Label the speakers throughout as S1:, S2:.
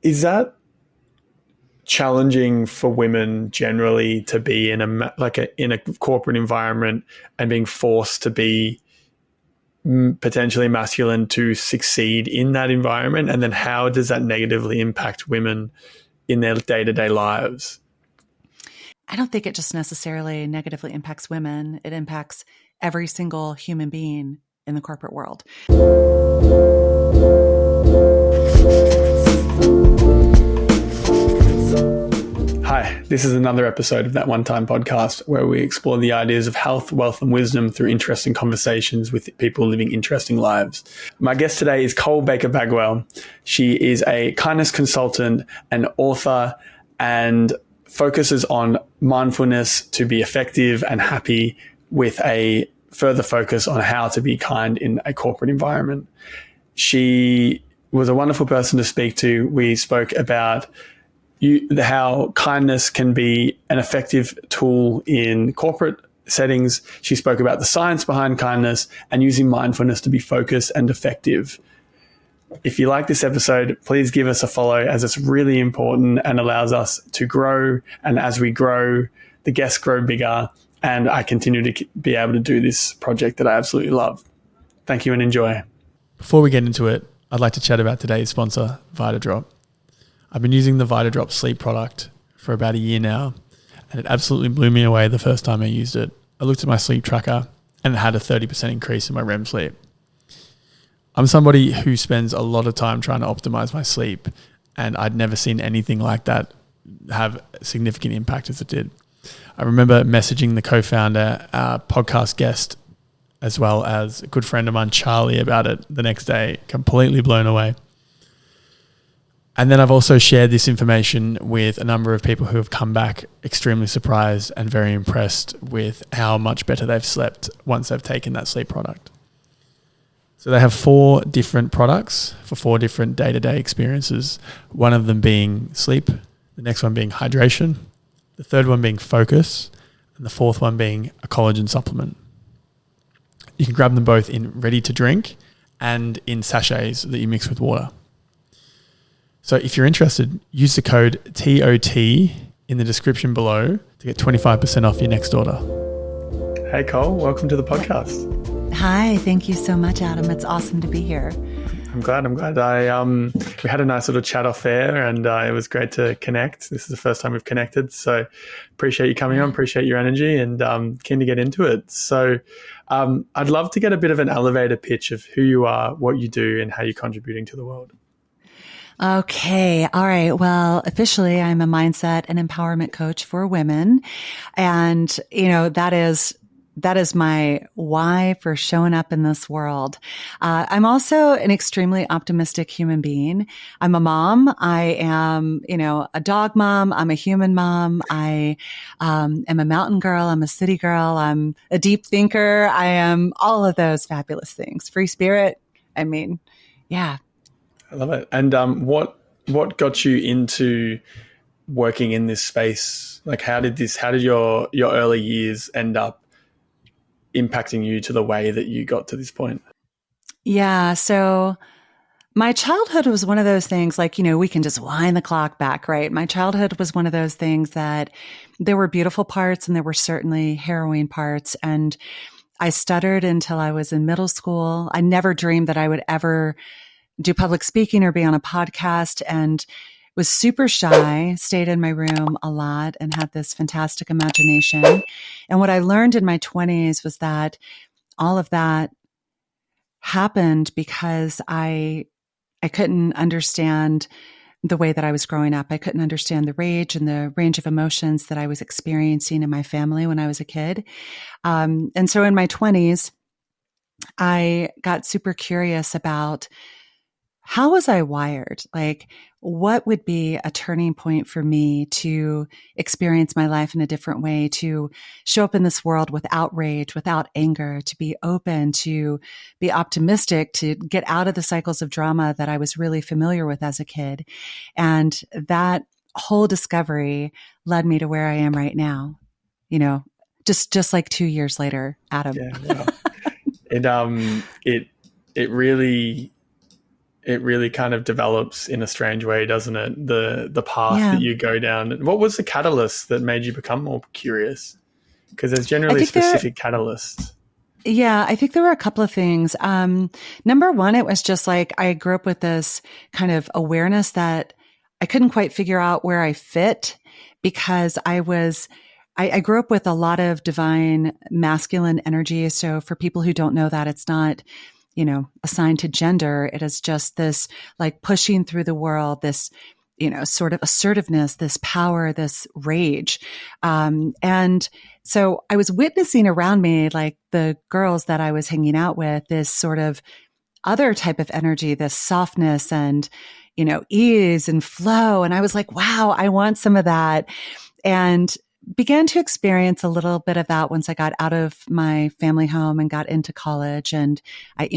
S1: Is that challenging for women generally to be in a corporate environment and being forced to be potentially masculine to succeed in that environment? And then how does that negatively impact women in their day-to-day lives?
S2: I don't think it just necessarily negatively impacts women. It impacts every single human being in the corporate world.
S1: Hi, this is another episode of That One Time podcast where we explore the ideas of health, wealth, and wisdom through interesting conversations with people living interesting lives. My guest today is Cole Baker Bagwell. She is a kindness consultant, an author, and focuses on mindfulness to be effective and happy, with a further focus on how to be kind in a corporate environment. She was a wonderful person to speak to. We spoke about how kindness can be an effective tool in corporate settings. She spoke about the science behind kindness and using mindfulness to be focused and effective. If you like this episode, please give us a follow, as it's really important and allows us to grow. And as we grow, the guests grow bigger, and I continue to be able to do this project that I absolutely love. Thank you and enjoy. Before we get into it, I'd like to chat about today's sponsor, Vitadrop. I've been using the Vitadrop sleep product for about a year now, and it absolutely blew me away the first time I used it. I looked at my sleep tracker and it had a 30% increase in my REM sleep. I'm somebody who spends a lot of time trying to optimize my sleep, and I'd never seen anything like that have a significant impact as it did. I remember messaging the co-founder, podcast guest, as well as a good friend of mine, Charlie, about it the next day, completely blown away. And then I've also shared this information with a number of people who have come back extremely surprised and very impressed with how much better they've slept once they've taken that sleep product. So they have 4 different products for 4 different day-to-day experiences, one of them being sleep, the next one being hydration, the third one being focus, and the fourth one being a collagen supplement. You can grab them both in ready to drink and in sachets that you mix with water. So if you're interested, use the code TOT in the description below to get 25% off your next order. Hey Cole, welcome to the podcast.
S2: Hi, thank you so much, Adam. It's awesome to be here.
S1: I'm glad. We had a nice little chat off air, and it was great to connect. This is the first time we've connected, so appreciate you coming on, appreciate your energy, and keen to get into it. So I'd love to get a bit of an elevator pitch of who you are, what you do, and how you're contributing to the world.
S2: Okay. All right. Well, officially, I'm a mindset and empowerment coach for women. And, that is my why for showing up in this world. I'm also an extremely optimistic human being. I'm a mom. I am, a dog mom. I'm a human mom. I am a mountain girl. I'm a city girl. I'm a deep thinker. I am all of those fabulous things. Free spirit. Yeah.
S1: I love it. And what got you into working in this space? Like, how did your early years end up impacting you to the way that you got to this point?
S2: Yeah. So my childhood was one of those things, like, we can just wind the clock back, right? My childhood was one of those things that there were beautiful parts and there were certainly harrowing parts. And I stuttered until I was in middle school. I never dreamed that I would ever do public speaking or be on a podcast, and was super shy, stayed in my room a lot, and had this fantastic imagination. And what I learned in my 20s was that all of that happened because I couldn't understand the way that I was growing up. I couldn't understand the rage and the range of emotions that I was experiencing in my family when I was a kid. And so in my 20s, I got super curious about how was I wired? Like, what would be a turning point for me to experience my life in a different way, to show up in this world without rage, without anger, to be open, to be optimistic, to get out of the cycles of drama that I was really familiar with as a kid. And that whole discovery led me to where I am right now, just like 2 years later, Adam.
S1: Yeah, wow. It really it really kind of develops in a strange way, doesn't it? The path that you go down. What was the catalyst that made you become more curious? Because there's generally specific catalysts.
S2: Yeah, I think there were a couple of things. Number one, it was just like I grew up with this kind of awareness that I couldn't quite figure out where I fit, because I grew up with a lot of divine masculine energy. So for people who don't know that, it's not, assigned to gender. It is just this like pushing through the world, this, sort of assertiveness, this power, this rage. And so I was witnessing around me, like the girls that I was hanging out with, this sort of other type of energy, this softness and, ease and flow. And I was like, wow, I want some of that. And began to experience a little bit of that once I got out of my family home and got into college. And I,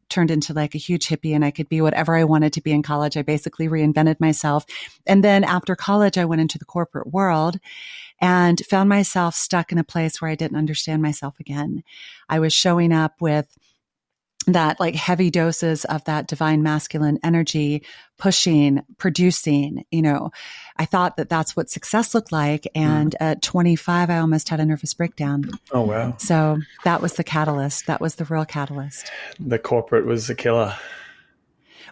S2: turned into like a huge hippie, and I could be whatever I wanted to be in college. I basically reinvented myself. And then after college, I went into the corporate world and found myself stuck in a place where I didn't understand myself again. I was showing up with that like heavy doses of that divine masculine energy, pushing, producing, I thought that that's what success looked like. And at 25, I almost had a nervous breakdown.
S1: Oh, wow.
S2: So that was the catalyst. That was the real catalyst.
S1: The corporate was the killer.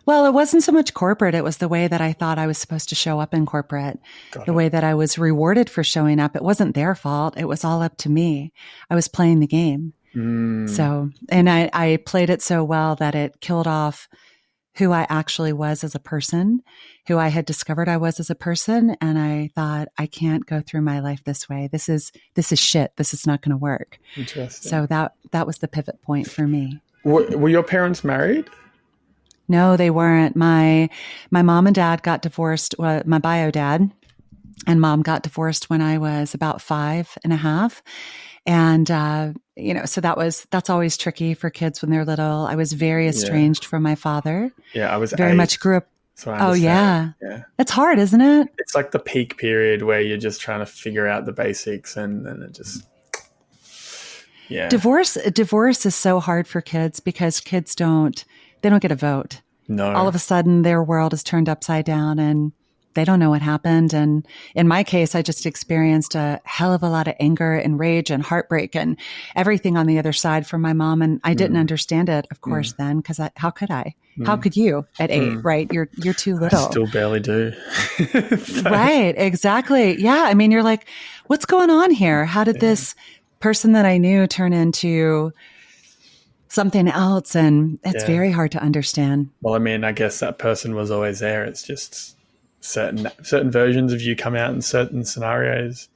S2: Well, it wasn't so much corporate. It was the way that I thought I was supposed to show up in corporate, the way that I was rewarded for showing up. It wasn't their fault. It was all up to me. I was playing the game. So, and I played it so well that it killed off who I actually was as a person, who I had discovered I was as a person. And I thought, I can't go through my life this way. This is shit. This is not going to work.
S1: Interesting.
S2: So that was the pivot point for me.
S1: Were your parents married?
S2: No, they weren't. My mom and dad got divorced. Well, my bio dad and mom got divorced when I was about 5.5. And, so that's always tricky for kids when they're little. I was very estranged from my father.
S1: Yeah. I was
S2: very
S1: 8,
S2: much grew up.
S1: So
S2: oh yeah. It's hard, isn't it?
S1: It's like the peak period where you're just trying to figure out the basics, and then it just, yeah. Divorce
S2: is so hard for kids because kids don't get a vote.
S1: No.
S2: All of a sudden their world is turned upside down and they don't know what happened. And in my case, I just experienced a hell of a lot of anger and rage and heartbreak and everything on the other side from my mom. And I didn't understand it, of course, then, because how could I? How could you at 8, right? You're too little.
S1: I still barely do.
S2: Right, exactly. Yeah. I mean, you're like, what's going on here? How did this person that I knew turn into something else? And it's very hard to understand.
S1: Well, I mean, I guess that person was always there. It's just certain versions of you come out in certain scenarios,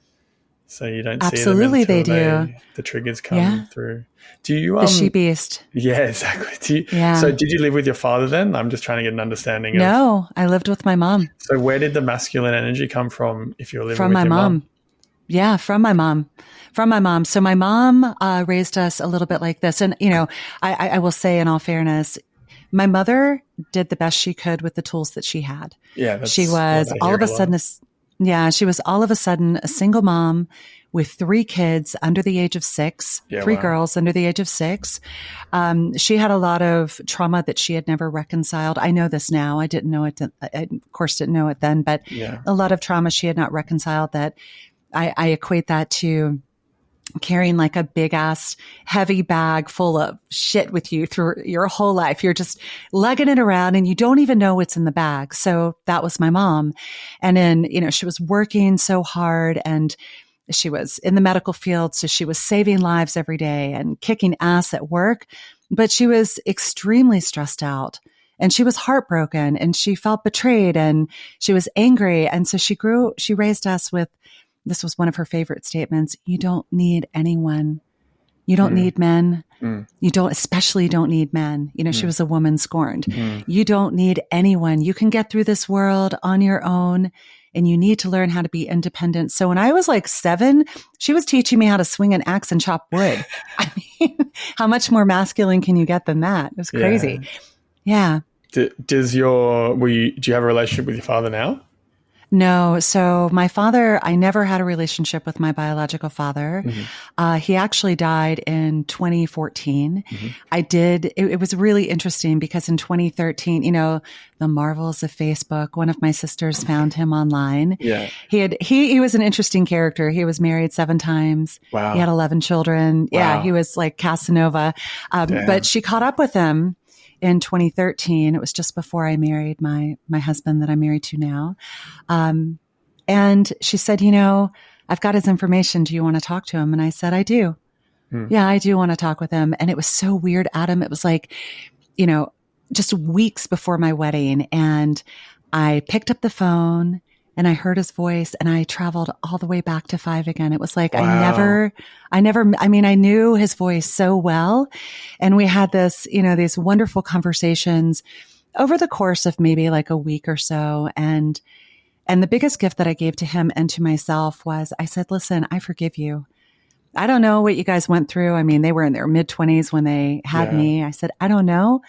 S1: so you don't see them.
S2: Absolutely, they do.
S1: The triggers come through. Do you
S2: the she beast?
S1: Yeah, exactly. So did you live with your father then? I'm just trying to get an understanding.
S2: No, I lived with my mom. So
S1: where did the masculine energy come from? If you were living
S2: from
S1: with
S2: my
S1: your mom?
S2: Yeah, from my mom. So my mom raised us a little bit like this, and I will say, in all fairness, my mother did the best she could with the tools that she had.
S1: Yeah,
S2: she was all of a sudden a single mom with 3 kids under the age of 6, 3 girls under the age of 6. She had a lot of trauma that she had never reconciled. I know this now. I didn't know it. I, of course, didn't know it then, but a lot of trauma she had not reconciled that I equate that to carrying like a big ass heavy bag full of shit with you through your whole life. You're just lugging it around and you don't even know what's in the bag. So that was my mom. And then, she was working so hard and she was in the medical field. So she was saving lives every day and kicking ass at work, but she was extremely stressed out and she was heartbroken and she felt betrayed and she was angry. And so she raised us with, this was one of her favorite statements. You don't need anyone. You don't need men. You especially don't need men. She was a woman scorned. You don't need anyone. You can get through this world on your own and you need to learn how to be independent. So when I was like 7, she was teaching me how to swing an axe and chop wood. I mean, how much more masculine can you get than that? It was crazy. Yeah.
S1: Do you have a relationship with your father now?
S2: No. So my father, I never had a relationship with my biological father. He actually died in 2014. It was really interesting because in 2013, the marvels of Facebook, one of my sisters found him online.
S1: Yeah.
S2: He was an interesting character. He was married 7 times.
S1: Wow.
S2: He had 11 children.
S1: Wow.
S2: Yeah. He was like Casanova. But she caught up with him in 2013. It was just before I married my husband that I'm married to now. And she said, I've got his information. Do you want to talk to him? And I said, I do. Yeah, I do want to talk with him. And it was so weird, Adam. It was like, just weeks before my wedding. And I picked up the phone and I heard his voice and I traveled all the way back to 5 again. It was like,
S1: wow.
S2: I knew his voice so well. And we had these wonderful conversations over the course of maybe like a week or so. And the biggest gift that I gave to him and to myself was I said, listen, I forgive you. I don't know what you guys went through. I mean, they were in their mid-20s when they had me. I said, I don't know,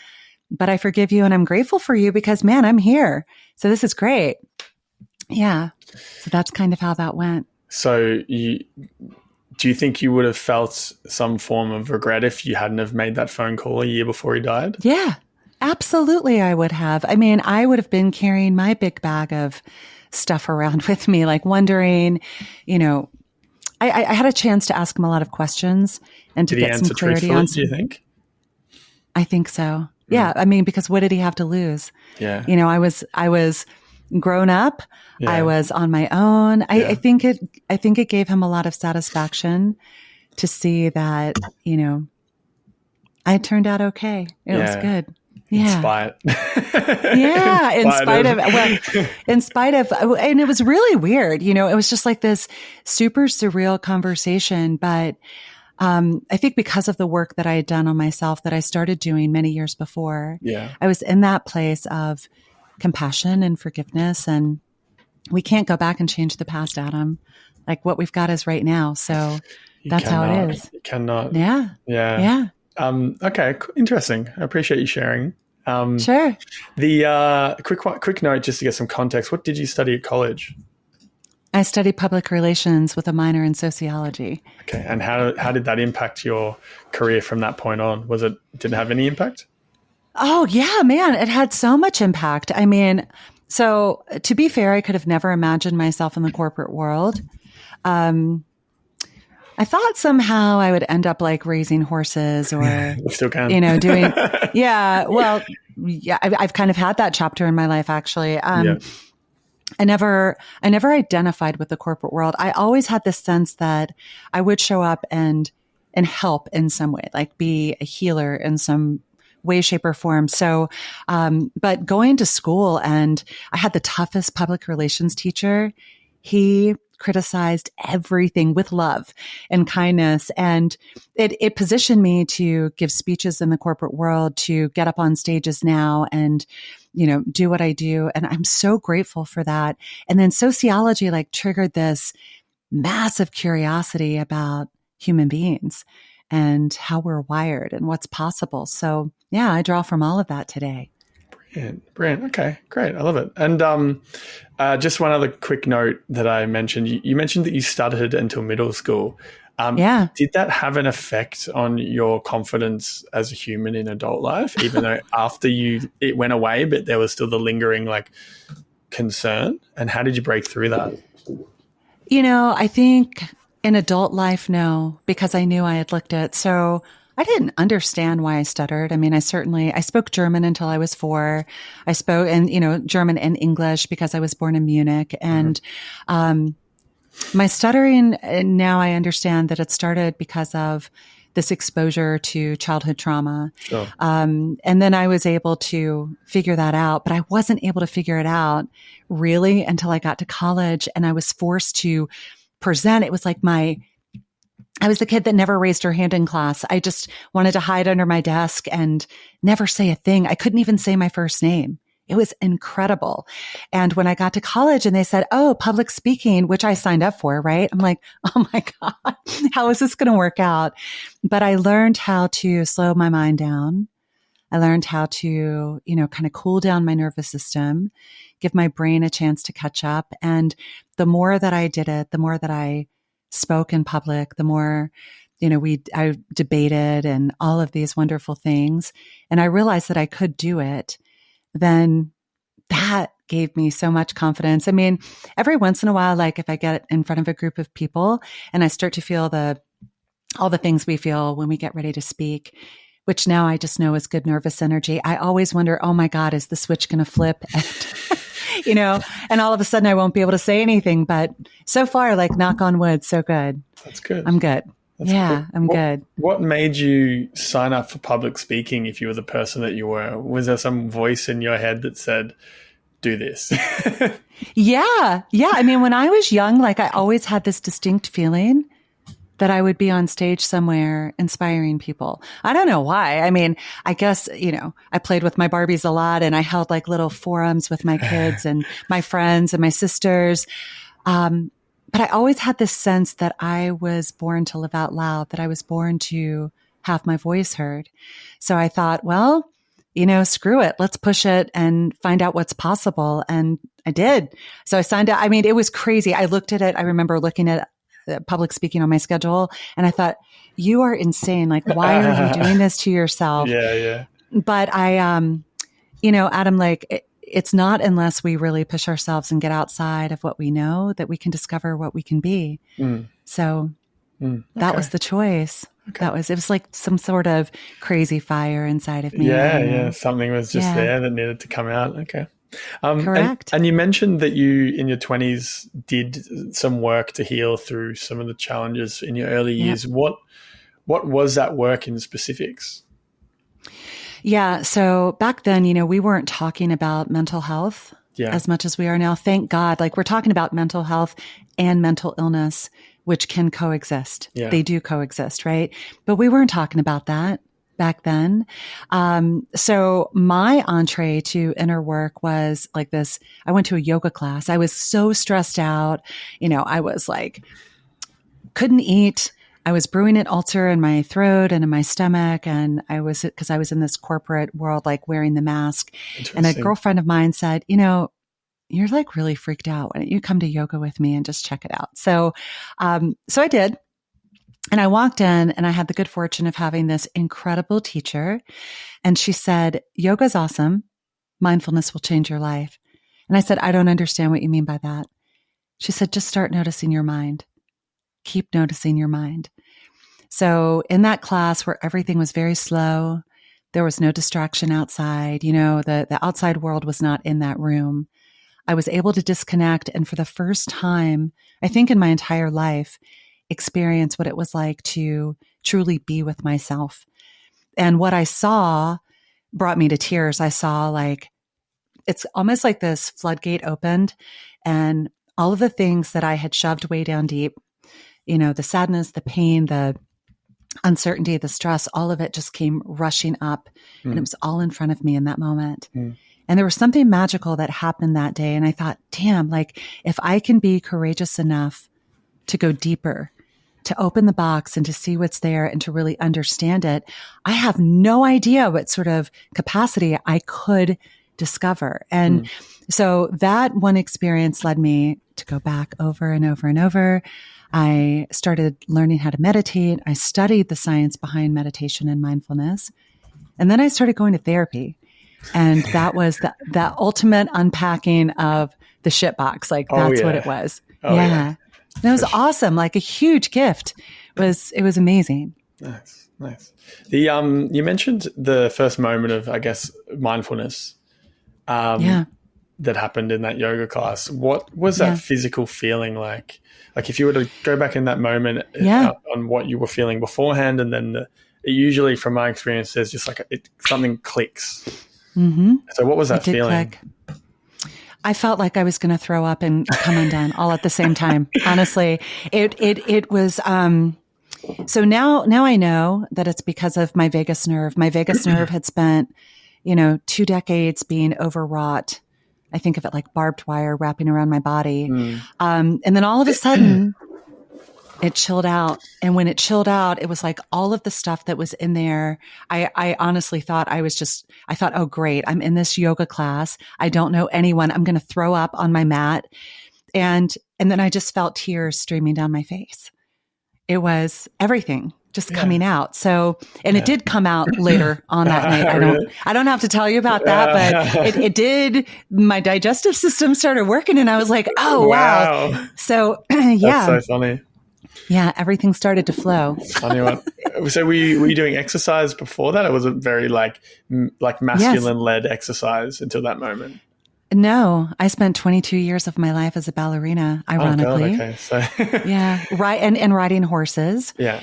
S2: but I forgive you and I'm grateful for you because, man, I'm here. So this is great. Yeah. So that's kind of how that went.
S1: So do you think you would have felt some form of regret if you hadn't have made that phone call a year before he died?
S2: Yeah, absolutely. I would have. I mean, I would have been carrying my big bag of stuff around with me, like wondering, I had a chance to ask him a lot of questions and to get some clarity on.
S1: Do you think?
S2: I think so. Yeah. I mean, because what did he have to lose?
S1: Yeah.
S2: I was grown up. Yeah. I was on my own. I think it gave him a lot of satisfaction to see that, I turned out okay. It was good. Yeah. In spite of, and it was really weird. It was just like this super surreal conversation. But I think because of the work that I had done on myself that I started doing many years before, I was in that place of compassion and forgiveness. And we can't go back and change the past, Adam. Like what we've got is right now. So that's how it is.
S1: You cannot.
S2: Yeah.
S1: Yeah. Okay. Interesting. I appreciate you sharing.
S2: Sure.
S1: The quick note, just to get some context. What did you study at college?
S2: I studied public relations with a minor in sociology.
S1: Okay. And how did that impact your career from that point on? Did it have any impact?
S2: Oh yeah, man. It had so much impact. I mean, so to be fair, I could have never imagined myself in the corporate world. I thought somehow I would end up like raising horses or,
S1: still can.
S2: doing, I've kind of had that chapter in my life actually. I never identified with the corporate world. I always had this sense that I would show up and help in some way, like be a healer in some way, shape, or form. So, but going to school, and I had the toughest public relations teacher. He criticized everything with love and kindness. And it positioned me to give speeches in the corporate world, to get up on stages now and, do what I do. And I'm so grateful for that. And then sociology triggered this massive curiosity about human beings and how we're wired and what's possible. So yeah, I draw from all of that today.
S1: Brilliant. Okay, great. I love it. And just one other quick note that I mentioned. You mentioned that you stuttered until middle school. Did that have an effect on your confidence as a human in adult life, even though after it went away, but there was still the lingering concern? And how did you break through that?
S2: I think in adult life, no, because I knew I had looked at. So I didn't understand why I stuttered. I mean, I spoke German until I was 4. I spoke, German and English because I was born in Munich. And my stuttering, now I understand that it started because of this exposure to childhood trauma.
S1: Sure.
S2: And then I was able to figure that out, but I wasn't able to figure it out really until I got to college and I was forced to present. It was like I was the kid that never raised her hand in class. I just wanted to hide under my desk and never say a thing. I couldn't even say my first name. It was incredible. And when I got to college and they said, oh, public speaking, which I signed up for, right? I'm like, oh my God, how is this going to work out? But I learned how to slow my mind down. I learned how to, kind of cool down my nervous system, give my brain a chance to catch up. And the more that I did it, the more that I spoke in public, the more, I debated and all of these wonderful things. And I realized that I could do it. Then that gave me so much confidence. I mean, every once in a while, like if I get in front of a group of people and I start to feel all the things we feel when we get ready to speak, which now I just know is good nervous energy. I always wonder, oh my God, is the switch going to flip? And, and all of a sudden I won't be able to say anything. But so far, like knock on wood, so good.
S1: That's good.
S2: I'm good.
S1: That's
S2: yeah, good. I'm good.
S1: What made you sign up for public speaking if you were the person that you were? Was there some voice in your head that said, do this?
S2: Yeah. I mean, when I was young, like I always had this distinct feeling that I would be on stage somewhere inspiring people. I don't know why. I mean, I guess, I played with my Barbies a lot and I held like little forums with my kids and my friends and my sisters. But I always had this sense that I was born to live out loud, that I was born to have my voice heard. So I thought, well, screw it. Let's push it and find out what's possible. And I did. So I signed up. I mean, it was crazy. I looked at it. I remember looking at public speaking on my schedule and I thought, you are insane. Like, why are you doing this to yourself?
S1: Yeah.
S2: But I, Adam, like, it's not unless we really push ourselves and get outside of what we know that we can discover what we can be. So that was the choice. Okay. It was like some sort of crazy fire inside of me.
S1: Yeah. Something was just there that needed to come out. Okay.
S2: Correct.
S1: And you mentioned that you, in your 20s, did some work to heal through some of the challenges in your early years. What was that work in specifics?
S2: Yeah. So back then, we weren't talking about mental health as much as we are now. Thank God. Like we're talking about mental health and mental illness, which can coexist. Yeah. They do coexist, right? But we weren't talking about that back then. So my entree to inner work was like this. I went to a yoga class. I was so stressed out. I was like, couldn't eat. I was brewing an ulcer in my throat and in my stomach. And because I was in this corporate world, like wearing the mask. And a girlfriend of mine said, you're like really freaked out. Why don't you come to yoga with me and just check it out? So I did. And I walked in and I had the good fortune of having this incredible teacher. And she said, yoga's awesome. Mindfulness will change your life. And I said, I don't understand what you mean by that. She said, just start noticing your mind. Keep noticing your mind. So in that class where everything was very slow, there was no distraction outside, the outside world was not in that room. I was able to disconnect. And for the first time, I think in my entire life, experience what it was like to truly be with myself. And what I saw brought me to tears. I saw it's almost like this floodgate opened and all of the things that I had shoved way down deep, the sadness, the pain, the uncertainty, the stress, all of it just came rushing up and it was all in front of me in that moment. And there was something magical that happened that day. And I thought, damn, like if I can be courageous enough to go deeper, to open the box and to see what's there and to really understand it, I have no idea what sort of capacity I could discover. And so that one experience led me to go back over and over and over. I started learning how to meditate. I studied the science behind meditation and mindfulness. And then I started going to therapy. And that was the ultimate unpacking of the shit box. Like that's what it was. And it was awesome. Like a huge gift. It was amazing.
S1: Nice. The you mentioned the first moment of, I guess, mindfulness. That happened in that yoga class. What was that physical feeling like? Like if you were to go back in that moment on what you were feeling beforehand, and then it usually, from my experience, there's just like something clicks. So what was that feeling? Click.
S2: I felt like I was going to throw up and come undone all at the same time. Honestly, it was. So now I know that it's because of my vagus nerve. My vagus nerve had spent, 2 decades being overwrought. I think of it like barbed wire wrapping around my body. And then all of a sudden, it chilled out. And when it chilled out, it was like all of the stuff that was in there. I honestly thought I thought, oh, great. I'm in this yoga class. I don't know anyone. I'm going to throw up on my mat. And then I just felt tears streaming down my face. It was everything just coming out. So, and it did come out later on that night. I don't have to tell you about that, but it did. My digestive system started working and I was like, oh, wow. So yeah.
S1: That's so funny.
S2: Yeah. Everything started to flow.
S1: Funny one. So were you doing exercise before that? Or was it very like masculine led exercise until that moment?
S2: No, I spent 22 years of my life as a ballerina, ironically.
S1: Oh God, okay. So
S2: yeah, right, and riding horses.
S1: Yeah.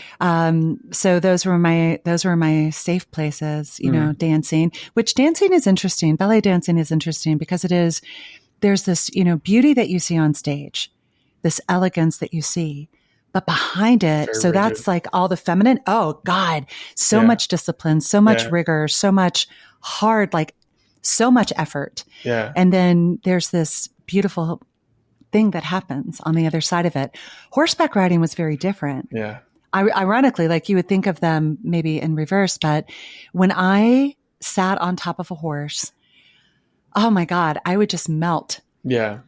S2: So those were my safe places, you know, dancing, which dancing is interesting. Ballet dancing is interesting because there's this, you know, beauty that you see on stage, this elegance that you see, but behind it, very so rigid. That's like all the feminine. Oh God, so much discipline, so much rigor, so much hard, like so much effort.
S1: Yeah.
S2: And then there's this beautiful thing that happens on the other side of it. Horseback riding was very different.
S1: Yeah.
S2: Ironically, like you would think of them maybe in reverse, but when I sat on top of a horse, oh my God, I would just melt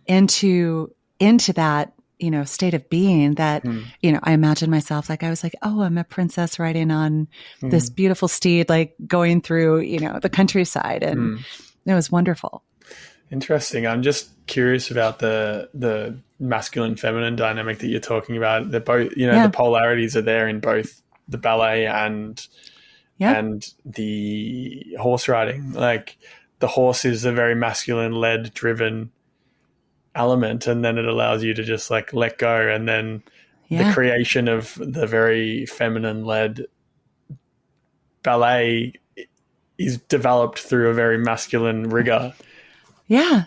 S2: into that, you know, state of being that, you know, I imagined myself like, I was like, oh, I'm a princess riding on this beautiful steed, like going through, you know, the countryside. And it was wonderful.
S1: Interesting. I'm just curious about the masculine feminine dynamic that you're talking about. They're both, you know, the polarities are there in both the ballet and the horse riding. Like the horse is a very masculine led driven element, and then it allows you to just like let go, and then the creation of the very feminine led ballet is developed through a very masculine rigor.
S2: Yeah.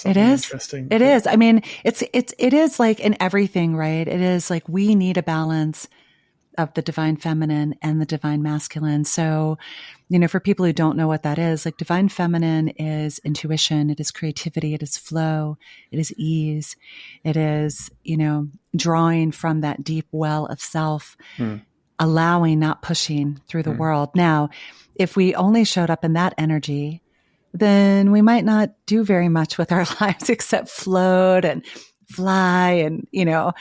S2: It is
S1: interesting.
S2: It is. I mean, it is like in everything, right? It is like we need a balance of the divine feminine and the divine masculine. So, you know, for people who don't know what that is, like divine feminine is intuition, it is creativity, it is flow, it is ease, it is, you know, drawing from that deep well of self, allowing, not pushing through the world. Now, if we only showed up in that energy, then we might not do very much with our lives except float and fly and, you know.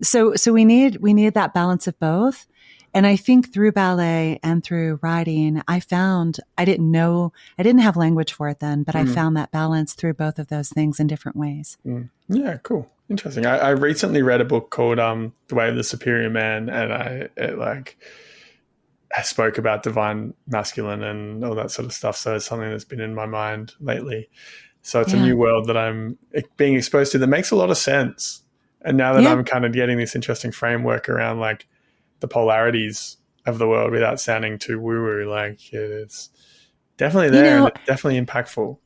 S2: So we need that balance of both. And I think through ballet and through riding, I didn't have language for it then, but I found that balance through both of those things in different ways.
S1: Yeah, cool. Interesting. I recently read a book called The Way of the Superior Man, and I spoke about divine masculine and all that sort of stuff. So it's something that's been in my mind lately. So it's a new world that I'm being exposed to that makes a lot of sense. And now that I'm kind of getting this interesting framework around like the polarities of the world without sounding too woo-woo, like it's definitely there, and it's definitely impactful.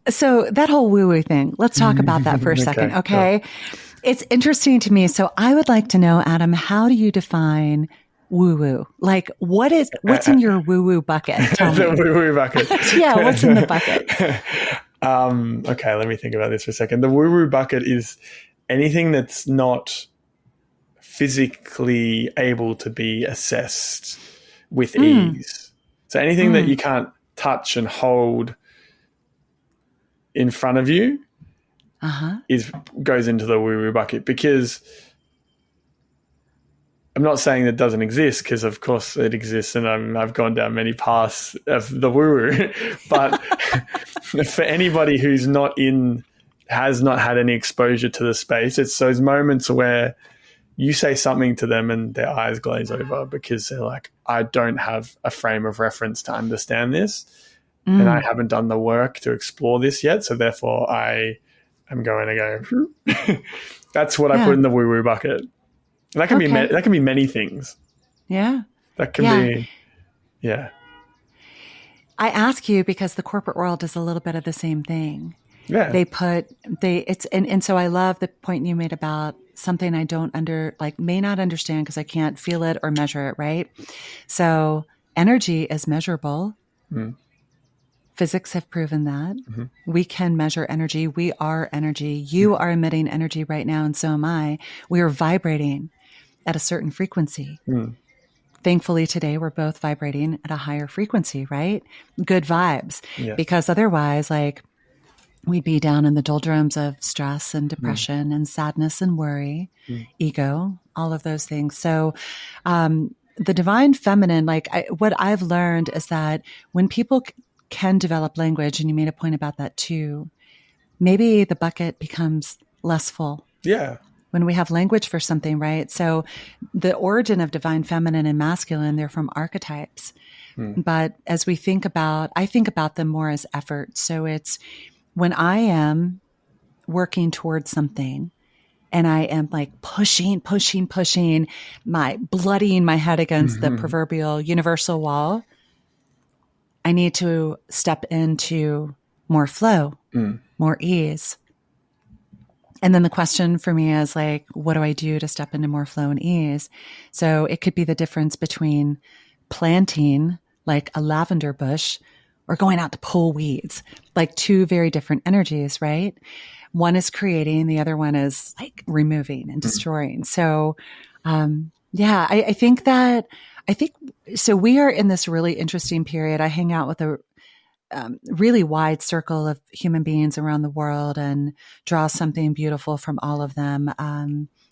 S2: So that whole woo-woo thing, let's talk about that for a second. Okay. Sure. It's interesting to me. So I would like to know, Adam, how do you define woo-woo? Like what's in your woo-woo bucket?
S1: The woo-woo bucket.
S2: Yeah. What's in the bucket?
S1: Okay, let me think about this for a second. The woo-woo bucket is anything that's not physically able to be assessed with ease. So anything that you can't touch and hold in front of you goes into the woo-woo bucket, because I'm not saying that doesn't exist, because of course it exists, and I've gone down many paths of the woo-woo. But for anybody who's has not had any exposure to the space, it's those moments where you say something to them and their eyes glaze over because they're like, I don't have a frame of reference to understand this, and I haven't done the work to explore this yet, so therefore I am going to go. That's what I put in the woo-woo bucket. And that can be many things. Yeah. That can be,
S2: I ask you because the corporate world does a little bit of the same thing.
S1: Yeah.
S2: And so I love the point you made about something I may not understand because I can't feel it or measure it, right? So energy is measurable. Physics have proven that. We can measure energy. We are energy. You are emitting energy right now, and so am I. We are vibrating. at a certain frequency. Thankfully, today we're both vibrating at a higher frequency, right? Good vibes.
S1: Yes.
S2: Because otherwise, like, we'd be down in the doldrums of stress and depression and sadness and worry, ego, all of those things. So, the divine feminine, like what I've learned is that when people can develop language, and you made a point about that too, maybe the bucket becomes less full.
S1: Yeah.
S2: When we have language for something, right? So the origin of divine feminine and masculine, they're from archetypes. But as we think about, I think about them more as effort. So it's when I am working towards something and I am like pushing, bloodying my head against the proverbial universal wall, I need to step into more flow, more ease. And then the question for me is like, what do I do to step into more flow and ease? So it could be the difference between planting like a lavender bush or going out to pull weeds, like two very different energies, right? One is creating, the other one is like removing and destroying. So, I think so we are in this really interesting period. I hang out with a really wide circle of human beings around the world and draw something beautiful from all of them.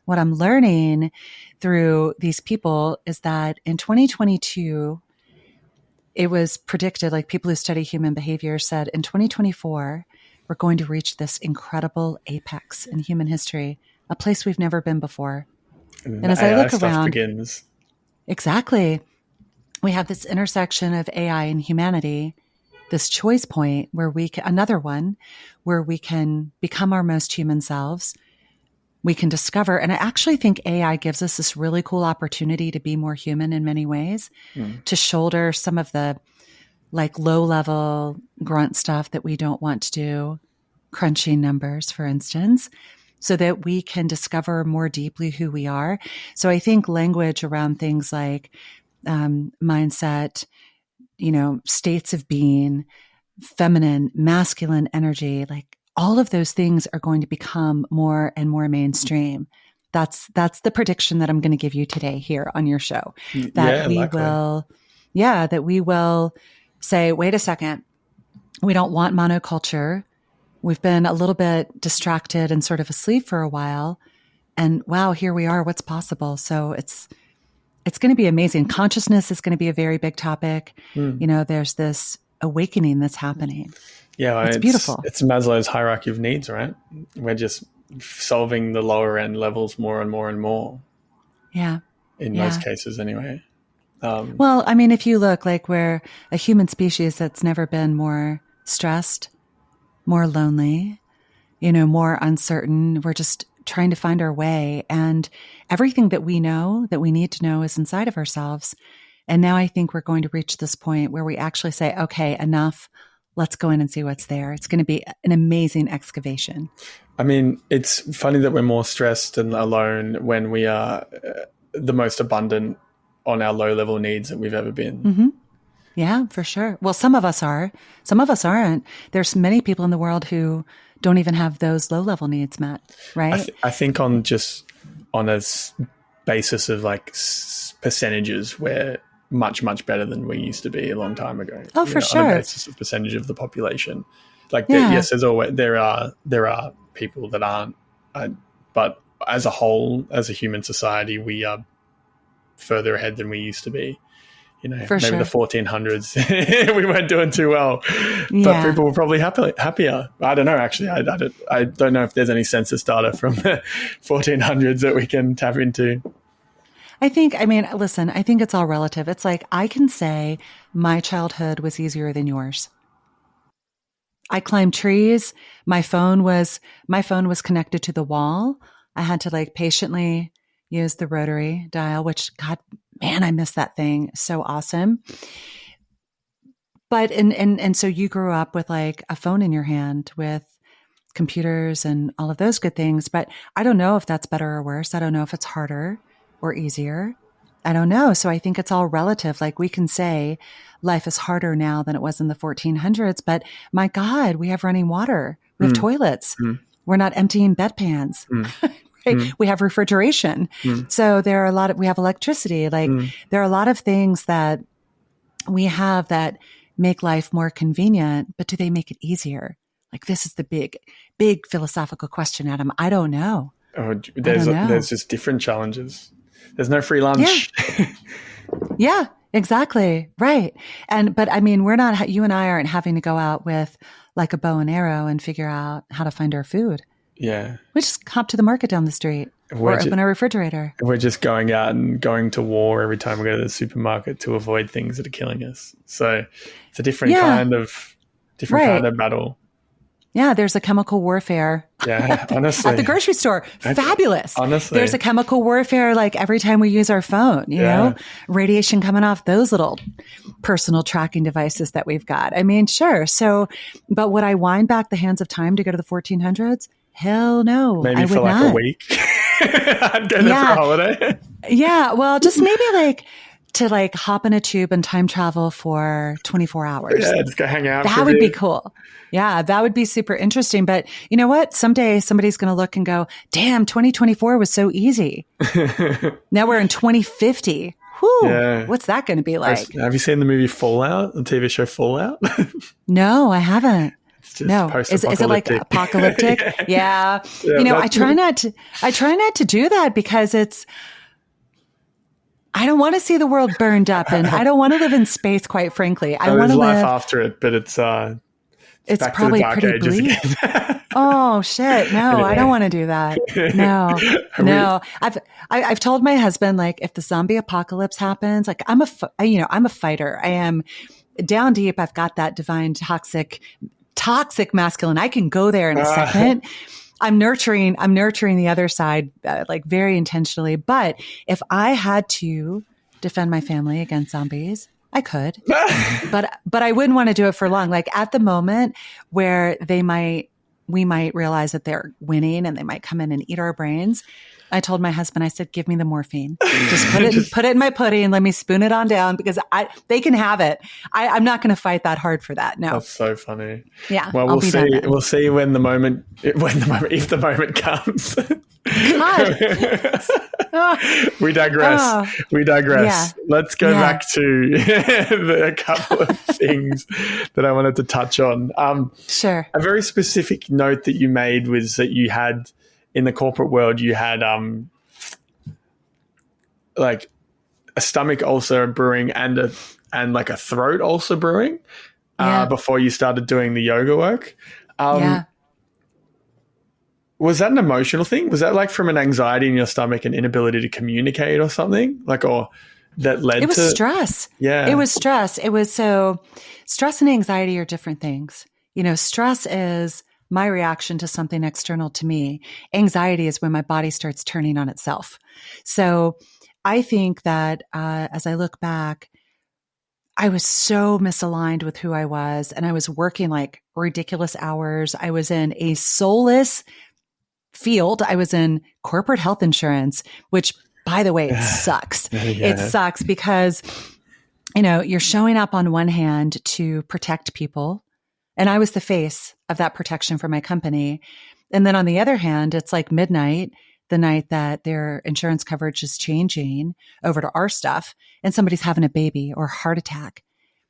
S2: What I'm learning through these people is that in 2022, it was predicted, like people who study human behavior said, in 2024, we're going to reach this incredible apex in human history, a place we've never been before. And as I look around,
S1: begins.
S2: Exactly. We have this intersection of AI and humanity, this choice point where another one where we can become our most human selves. We can discover, and I actually think AI gives us this really cool opportunity to be more human in many ways, to shoulder some of the like low level grunt stuff that we don't want to do, crunching numbers, for instance, so that we can discover more deeply who we are. So I think language around things like mindset, states of being, feminine, masculine energy, like all of those things are going to become more and more mainstream. That's the prediction that I'm going to give you today here on your show. That we will say, wait a second, we don't want monoculture. We've been a little bit distracted and sort of asleep for a while. And wow, here we are, what's possible. So it's going to be amazing. Consciousness is going to be a very big topic. There's this awakening that's happening.
S1: Yeah,
S2: it's beautiful.
S1: It's Maslow's hierarchy of needs, right? We're just solving the lower end levels more and more and more.
S2: Yeah.
S1: In most cases anyway.
S2: Well, I mean, if you look, like, we're a human species that's never been more stressed, more lonely, more uncertain. We're just trying to find our way. And everything that we know, that we need to know, is inside of ourselves. And now I think we're going to reach this point where we actually say, okay, enough. Let's go in and see what's there. It's going to be an amazing excavation.
S1: I mean, it's funny that we're more stressed and alone when we are the most abundant on our low-level needs that we've ever been.
S2: Mm-hmm. Yeah, for sure. Well, some of us are. Some of us aren't. There's many people in the world who don't even have those low-level needs met, right?
S1: I think on a basis of like percentages, we're much, much better than we used to be a long time ago.
S2: Oh, for sure.
S1: On a basis of percentage of the population. Like, yes, there are people that aren't, but as a whole, as a human society, we are further ahead than we used to be. Maybe the 1400s, we weren't doing too well, but people were probably happier. I don't know, actually. I don't know if there's any census data from the 1400s that we can tap into.
S2: I think it's all relative. It's like, I can say my childhood was easier than yours. I climbed trees. My phone was connected to the wall. I had to like patiently use the rotary dial, which, God, man, I miss that thing. So awesome. But, and so you grew up with like a phone in your hand with computers and all of those good things. But I don't know if that's better or worse. I don't know if it's harder or easier. I don't know. So I think it's all relative. Like, we can say life is harder now than it was in the 1400s, but my God, we have running water. We have toilets. We're not emptying bedpans. right?
S1: Mm.
S2: We have refrigeration. So there are we have electricity. Like there are a lot of things that we have that make life more convenient, but do they make it easier? Like this is the big, big philosophical question, Adam. I don't know.
S1: Oh, there's just different challenges. There's no free lunch.
S2: Yeah, exactly. Right. But I mean, you and I aren't having to go out with like a bow and arrow and figure out how to find our food.
S1: Yeah.
S2: We just hop to the market down the street or open a refrigerator.
S1: We're just going out and going to war every time we go to the supermarket to avoid things that are killing us. So it's a different kind of battle.
S2: Yeah, there's a chemical warfare.
S1: Yeah, honestly.
S2: At the grocery store. Fabulous.
S1: Honestly.
S2: There's a chemical warfare like every time we use our phone, you know, radiation coming off those little personal tracking devices that we've got. I mean, sure. So, but would I wind back the hands of time to go to the 1400s? Hell no.
S1: Maybe for like a week. I'd go there for a holiday.
S2: Yeah. Well, just maybe like to like hop in a tube and time travel for 24 hours.
S1: Yeah, just go hang out.
S2: That would be cool. Yeah, that would be super interesting. But you know what? Someday somebody's going to look and go, damn, 2024 was so easy. Now we're in 2050. Whew, what's that going to be like?
S1: Have you seen the movie Fallout, the TV show Fallout?
S2: No, I haven't. No, is it like apocalyptic? Yeah. You know, I try not to do that because I don't want to see the world burned up, and I don't want to live in space, quite frankly. I want to live
S1: life after it, but it's
S2: probably pretty bleak. Oh shit. No, anyway. I don't want to do that. No. I've told my husband, like, if the zombie apocalypse happens, like I'm a fighter. I am down deep. I've got that divine toxic masculine. I can go there in a second. I'm nurturing the other side, like very intentionally. But if I had to defend my family against zombies, I could, but I wouldn't want to do it for long. Like at the moment where we might realize that they're winning and they might come in and eat our brains. I told my husband, I said, give me the morphine. Just put it in my pudding and let me spoon it on down because they can have it. I'm not going to fight that hard for that. No.
S1: That's so funny.
S2: Yeah.
S1: Well, we'll see. We'll see if the moment comes. God. We digress. Yeah. Let's go back to a couple of things that I wanted to touch on.
S2: Sure.
S1: A very specific note that you made was that you had, in the corporate world, you had like a stomach ulcer brewing and like a throat ulcer brewing before you started doing the yoga work. Was that an emotional thing? Was that like from an anxiety in your stomach and inability to communicate or something? Like, or that led to...
S2: It was stress.
S1: Yeah.
S2: It was stress. Stress and anxiety are different things. You know, stress is my reaction to something external to me. Anxiety is when my body starts turning on itself. So I think that as I look back, I was so misaligned with who I was, and I was working like ridiculous hours. I was in a soulless field. I was in corporate health insurance, which, by the way, it sucks. It sucks because, you know, you're showing up on one hand to protect people. And I was the face of that protection for my company. And then on the other hand, it's like midnight, the night that their insurance coverage is changing over to our stuff, and somebody's having a baby or a heart attack.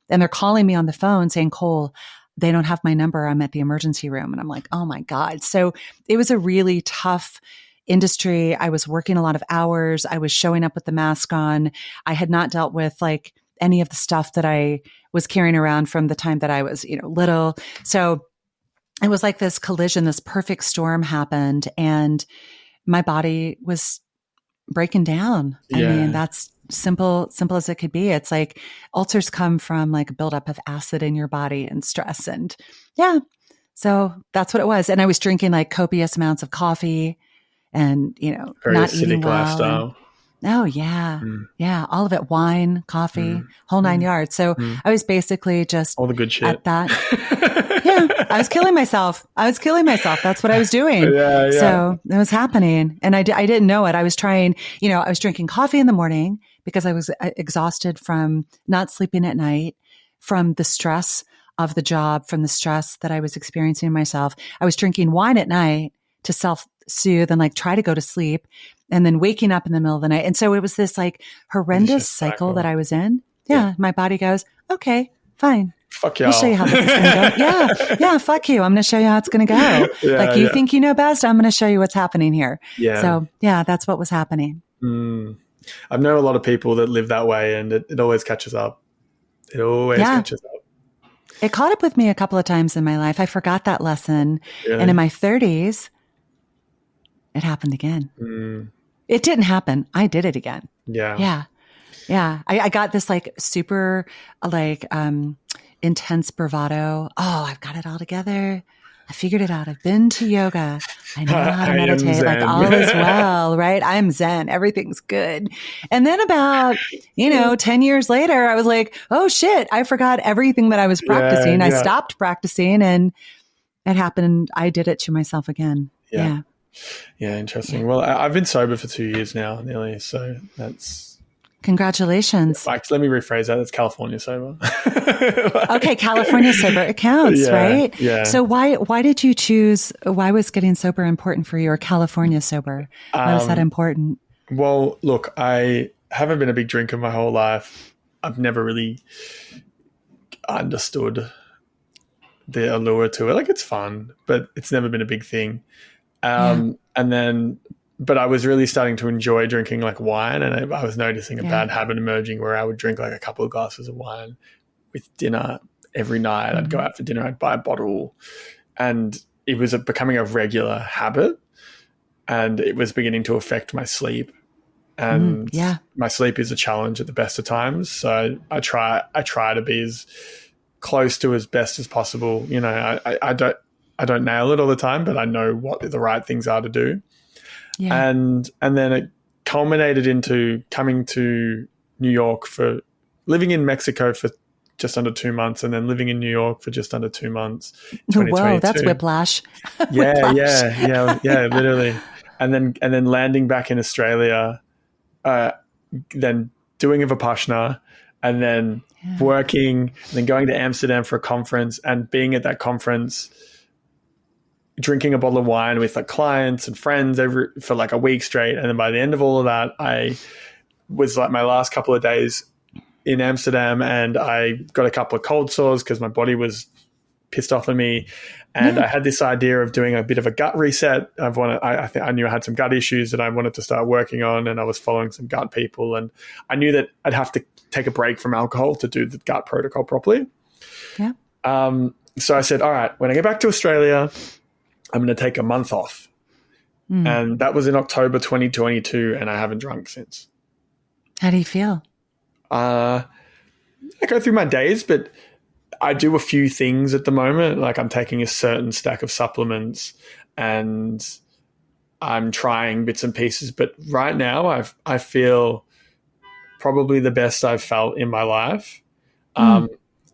S2: And they're calling me on the phone saying, Cole, they don't have my number. I'm at the emergency room. And I'm like, oh my God. So it was a really tough industry. I was working a lot of hours. I was showing up with the mask on. I had not dealt with like any of the stuff that I was carrying around from the time that I was, you know, little. So it was like this collision, this perfect storm happened, and my body was breaking down. I mean, that's simple as it could be. It's like ulcers come from like a buildup of acid in your body and stress. And so that's what it was. And I was drinking like copious amounts of coffee and, you know, very not eating well.
S1: Lifestyle.
S2: Oh yeah. Yeah. All of it. Wine, coffee, whole nine yards. So I was basically just
S1: all the good shit
S2: at that. I was killing myself. That's what I was doing. So it was happening. And I didn't know it. I was trying, you know, I was drinking coffee in the morning because I was exhausted from not sleeping at night, from the stress of the job, from the stress that I was experiencing myself. I was drinking wine at night to soothe and like try to go to sleep, and then waking up in the middle of the night. And so it was this like horrendous cycle that I was in. Yeah. My body goes, okay, fine.
S1: Fuck y'all.
S2: I'll show you how this is going to go. Yeah. Fuck you. I'm going to show you how it's going to go. Like you think you know best. I'm going to show you what's happening here. Yeah. So yeah, that's what was happening.
S1: I've known a lot of people that live that way, and it always catches up. It always catches up.
S2: It caught up with me a couple of times in my life. I forgot that lesson. Really? And in my 30s, it happened again. It didn't happen. I did it again. Yeah. I got this like super like intense bravado. Oh, I've got it all together. I figured it out. I've been to yoga. I know how to meditate. Like all is well, right? I'm Zen. Everything's good. And then about, 10 years later, I was like, oh shit, I forgot everything that I was practicing. I stopped practicing and it happened. I did it to myself again. Yeah,
S1: interesting. Yeah. Well, I've been sober for 2 years now, nearly. So that's...
S2: Congratulations.
S1: Like, let me rephrase that. It's California sober.
S2: Okay, California sober. It counts, right?
S1: Yeah.
S2: So why did you choose, why was getting sober important for you, or California sober? Why was that important?
S1: Well, look, I haven't been a big drinker my whole life. I've never really understood the allure to it. Like, it's fun, but it's never been a big thing. But I was really starting to enjoy drinking like wine, and I was noticing a bad habit emerging where I would drink like a couple of glasses of wine with dinner every night. I'd go out for dinner, I'd buy a bottle, and it was becoming a regular habit, and it was beginning to affect my sleep. And my sleep is a challenge at the best of times. So I try to be as close to as best as possible. I don't nail it all the time, but I know what the right things are to do. Yeah. And then it culminated into coming to New York for living in Mexico for just under 2 months, and then living in New York for just under 2 months.
S2: Whoa, that's whiplash.
S1: Yeah, literally. And then landing back in Australia, then doing a Vipassana, and then working, and then going to Amsterdam for a conference, and being at that conference, drinking a bottle of wine with like clients and friends for like a week straight. And then by the end of all of that, I was like my last couple of days in Amsterdam, and I got a couple of cold sores because my body was pissed off at me. And I had this idea of doing a bit of a gut reset. I knew I had some gut issues that I wanted to start working on, and I was following some gut people, and I knew that I'd have to take a break from alcohol to do the gut protocol properly. Yeah. So I said, all right, when I get back to Australia, I'm going to take a month off. And that was in October 2022, and I haven't drunk since.
S2: How do you feel?
S1: I go through my days, but I do a few things at the moment. Like, I'm taking a certain stack of supplements, and I'm trying bits and pieces. But right now, I feel probably the best I've felt in my life,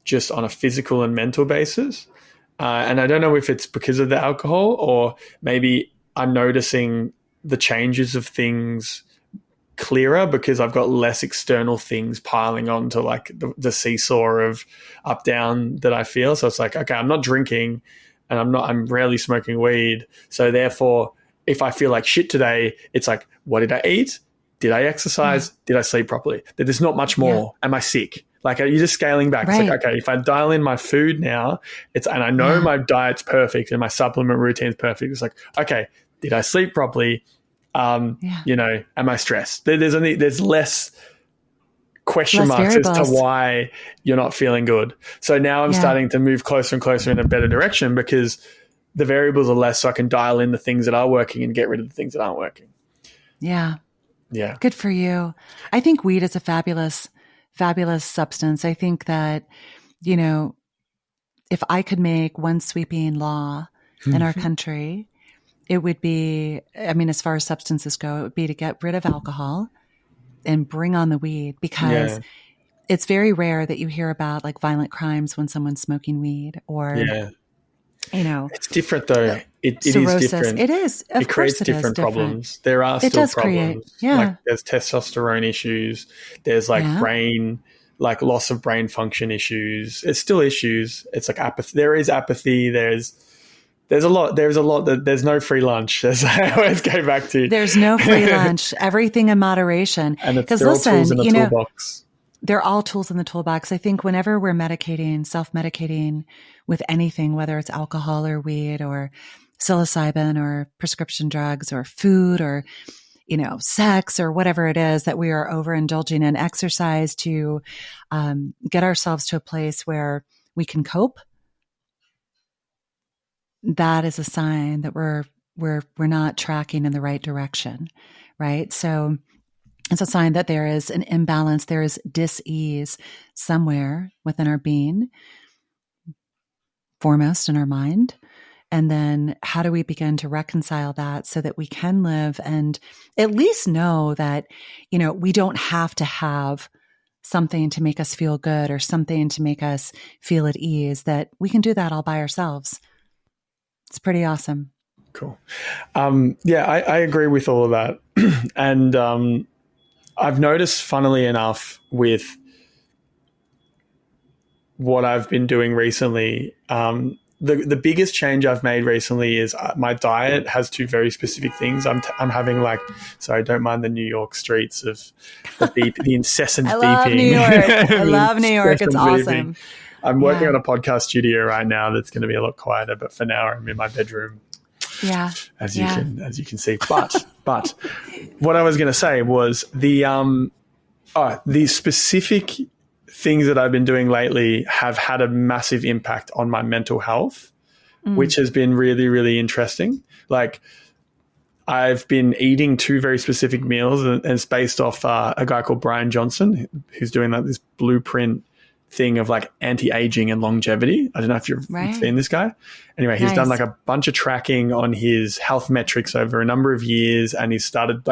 S1: just on a physical and mental basis. And I don't know if it's because of the alcohol, or maybe I'm noticing the changes of things clearer because I've got less external things piling on to like the seesaw of up down that I feel. So it's like, okay, I'm not drinking, and I'm rarely smoking weed. So therefore, if I feel like shit today, it's like, what did I eat? Did I exercise? Did I sleep properly? There's not much more. Am I sick? Like, you're just scaling back. Right. It's like, okay, if I dial in my food now, and I know my diet's perfect and my supplement routine's perfect. It's like, okay, did I sleep properly? Am I stressed? There's less question marks as to why you're not feeling good. So now I'm starting to move closer and closer in a better direction because the variables are less, so I can dial in the things that are working and get rid of the things that aren't working.
S2: Yeah.
S1: Yeah.
S2: Good for you. I think weed is a fabulous substance. I think that, if I could make one sweeping law in our country, it would be, as far as substances go, it would be to get rid of alcohol and bring on the weed, because it's very rare that you hear about like violent crimes when someone's smoking weed, or,
S1: it's different though. It is different.
S2: It is.
S1: It creates different problems. There are still problems. Like, there's testosterone issues. There's like brain, like loss of brain function issues. It's still issues. It's like apathy. There is apathy. There's There's a lot that there's no free lunch, as I always go back to.
S2: There's no free lunch, everything in moderation.
S1: And they're all tools in the toolbox.
S2: They're all tools in the toolbox. I think whenever we're medicating, self-medicating with anything, whether it's alcohol or weed or psilocybin or prescription drugs or food or, sex or whatever it is that we are overindulging in, exercise to get ourselves to a place where we can cope, that is a sign that we're not tracking in the right direction, right? So it's a sign that there is an imbalance, there is dis-ease somewhere within our being, foremost in our mind. And then how do we begin to reconcile that so that we can live and at least know that, we don't have to have something to make us feel good or something to make us feel at ease, that we can do that all by ourselves. It's pretty awesome.
S1: Cool. I agree with all of that. And I've noticed, funnily enough, with what I've been doing recently, the biggest change I've made recently is my diet has two very specific things. I'm having sorry, don't mind the New York streets of the incessant beeping.
S2: I love New York. I love New York. It's awesome.
S1: Beeping. I'm working on a podcast studio right now that's going to be a lot quieter, but for now I'm in my bedroom.
S2: Yeah.
S1: As you can see. But what I was going to say was the specific things that I've been doing lately have had a massive impact on my mental health, which has been really, really interesting. Like, I've been eating two very specific meals, and it's based off a guy called Brian Johnson, who's doing this blueprint thing of anti-aging and longevity. I don't know if you've seen this guy. Anyway, he's done a bunch of tracking on his health metrics over a number of years, and he started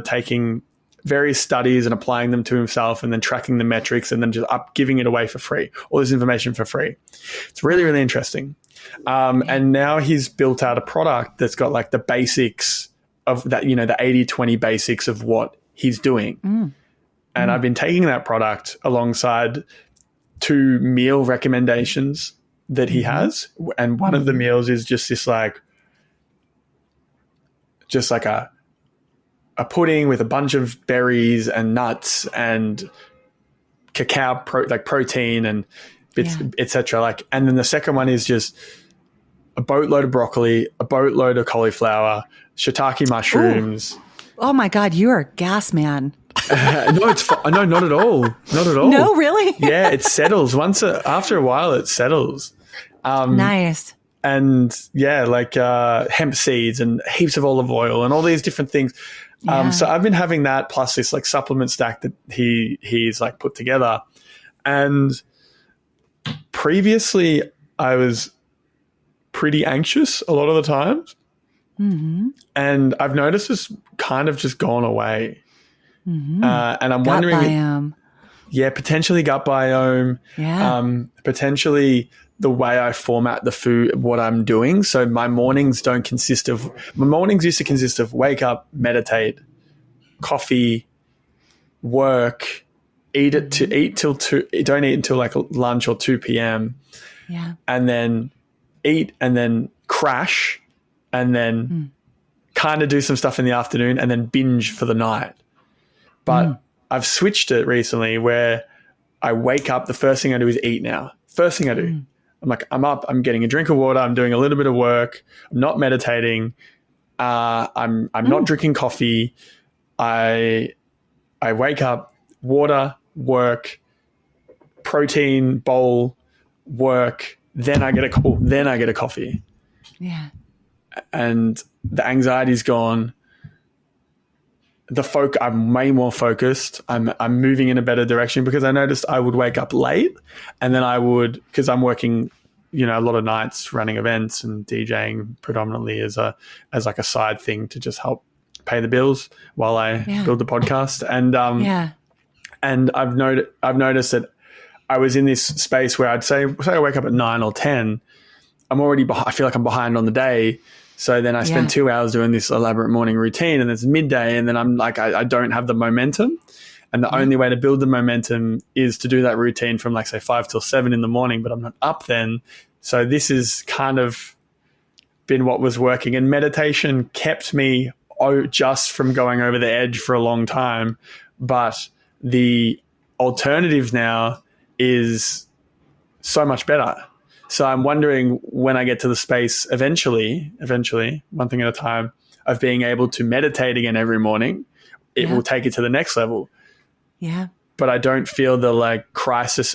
S1: taking various studies and applying them to himself and then tracking the metrics and then just giving it away for free, all this information for free. It's really, really interesting. And now he's built out a product that's got the basics of that, the 80-20 basics of what he's doing. And I've been taking that product alongside two meal recommendations that he has. And one of the meals is just this a pudding with a bunch of berries and nuts and cacao, protein and bits, etc. And then the second one is just a boatload of broccoli, a boatload of cauliflower, shiitake mushrooms. Ooh.
S2: Oh my God, you are a gas man.
S1: No, no, not at all. Not at all.
S2: No, really?
S1: Yeah, it settles. After a while, it settles.
S2: Nice.
S1: And hemp seeds and heaps of olive oil and all these different things. So I've been having that plus this supplement stack that he's put together. And previously I was pretty anxious a lot of the time. And I've noticed it's kind of just gone away. And I'm
S2: gut
S1: wondering,
S2: biome.
S1: Potentially gut biome, potentially the way I format the food, what I'm doing. So my mornings used to consist of wake up, meditate, coffee, work, eat till 2, don't eat until lunch or 2 p.m.
S2: Yeah.
S1: And then eat and then crash and then kind of do some stuff in the afternoon and then binge for the night. But I've switched it recently where I wake up, the first thing I do is eat now. First thing I do. I'm up, I'm getting a drink of water, I'm doing a little bit of work, I'm not meditating, I'm not drinking coffee. I wake up, water, work, protein bowl, work, then I get a coffee.
S2: Yeah.
S1: And the anxiety's gone. I'm way more focused. I'm moving in a better direction because I noticed I would wake up late and then because I'm working, a lot of nights running events and DJing predominantly as a side thing to just help pay the bills while I build the podcast. And I've noticed that I was in this space where I'd say I wake up at 9 or 10. I feel like I'm behind on the day. So then I spend 2 hours doing this elaborate morning routine and it's midday and then I'm I don't have the momentum. And the only way to build the momentum is to do that routine from say 5 till 7 in the morning, but I'm not up then. So this has kind of been what was working, and meditation kept me just from going over the edge for a long time. But the alternative now is so much better. So I'm wondering when I get to the space eventually, one thing at a time, of being able to meditate again every morning, it will take it to the next level.
S2: Yeah.
S1: But I don't feel the like crisis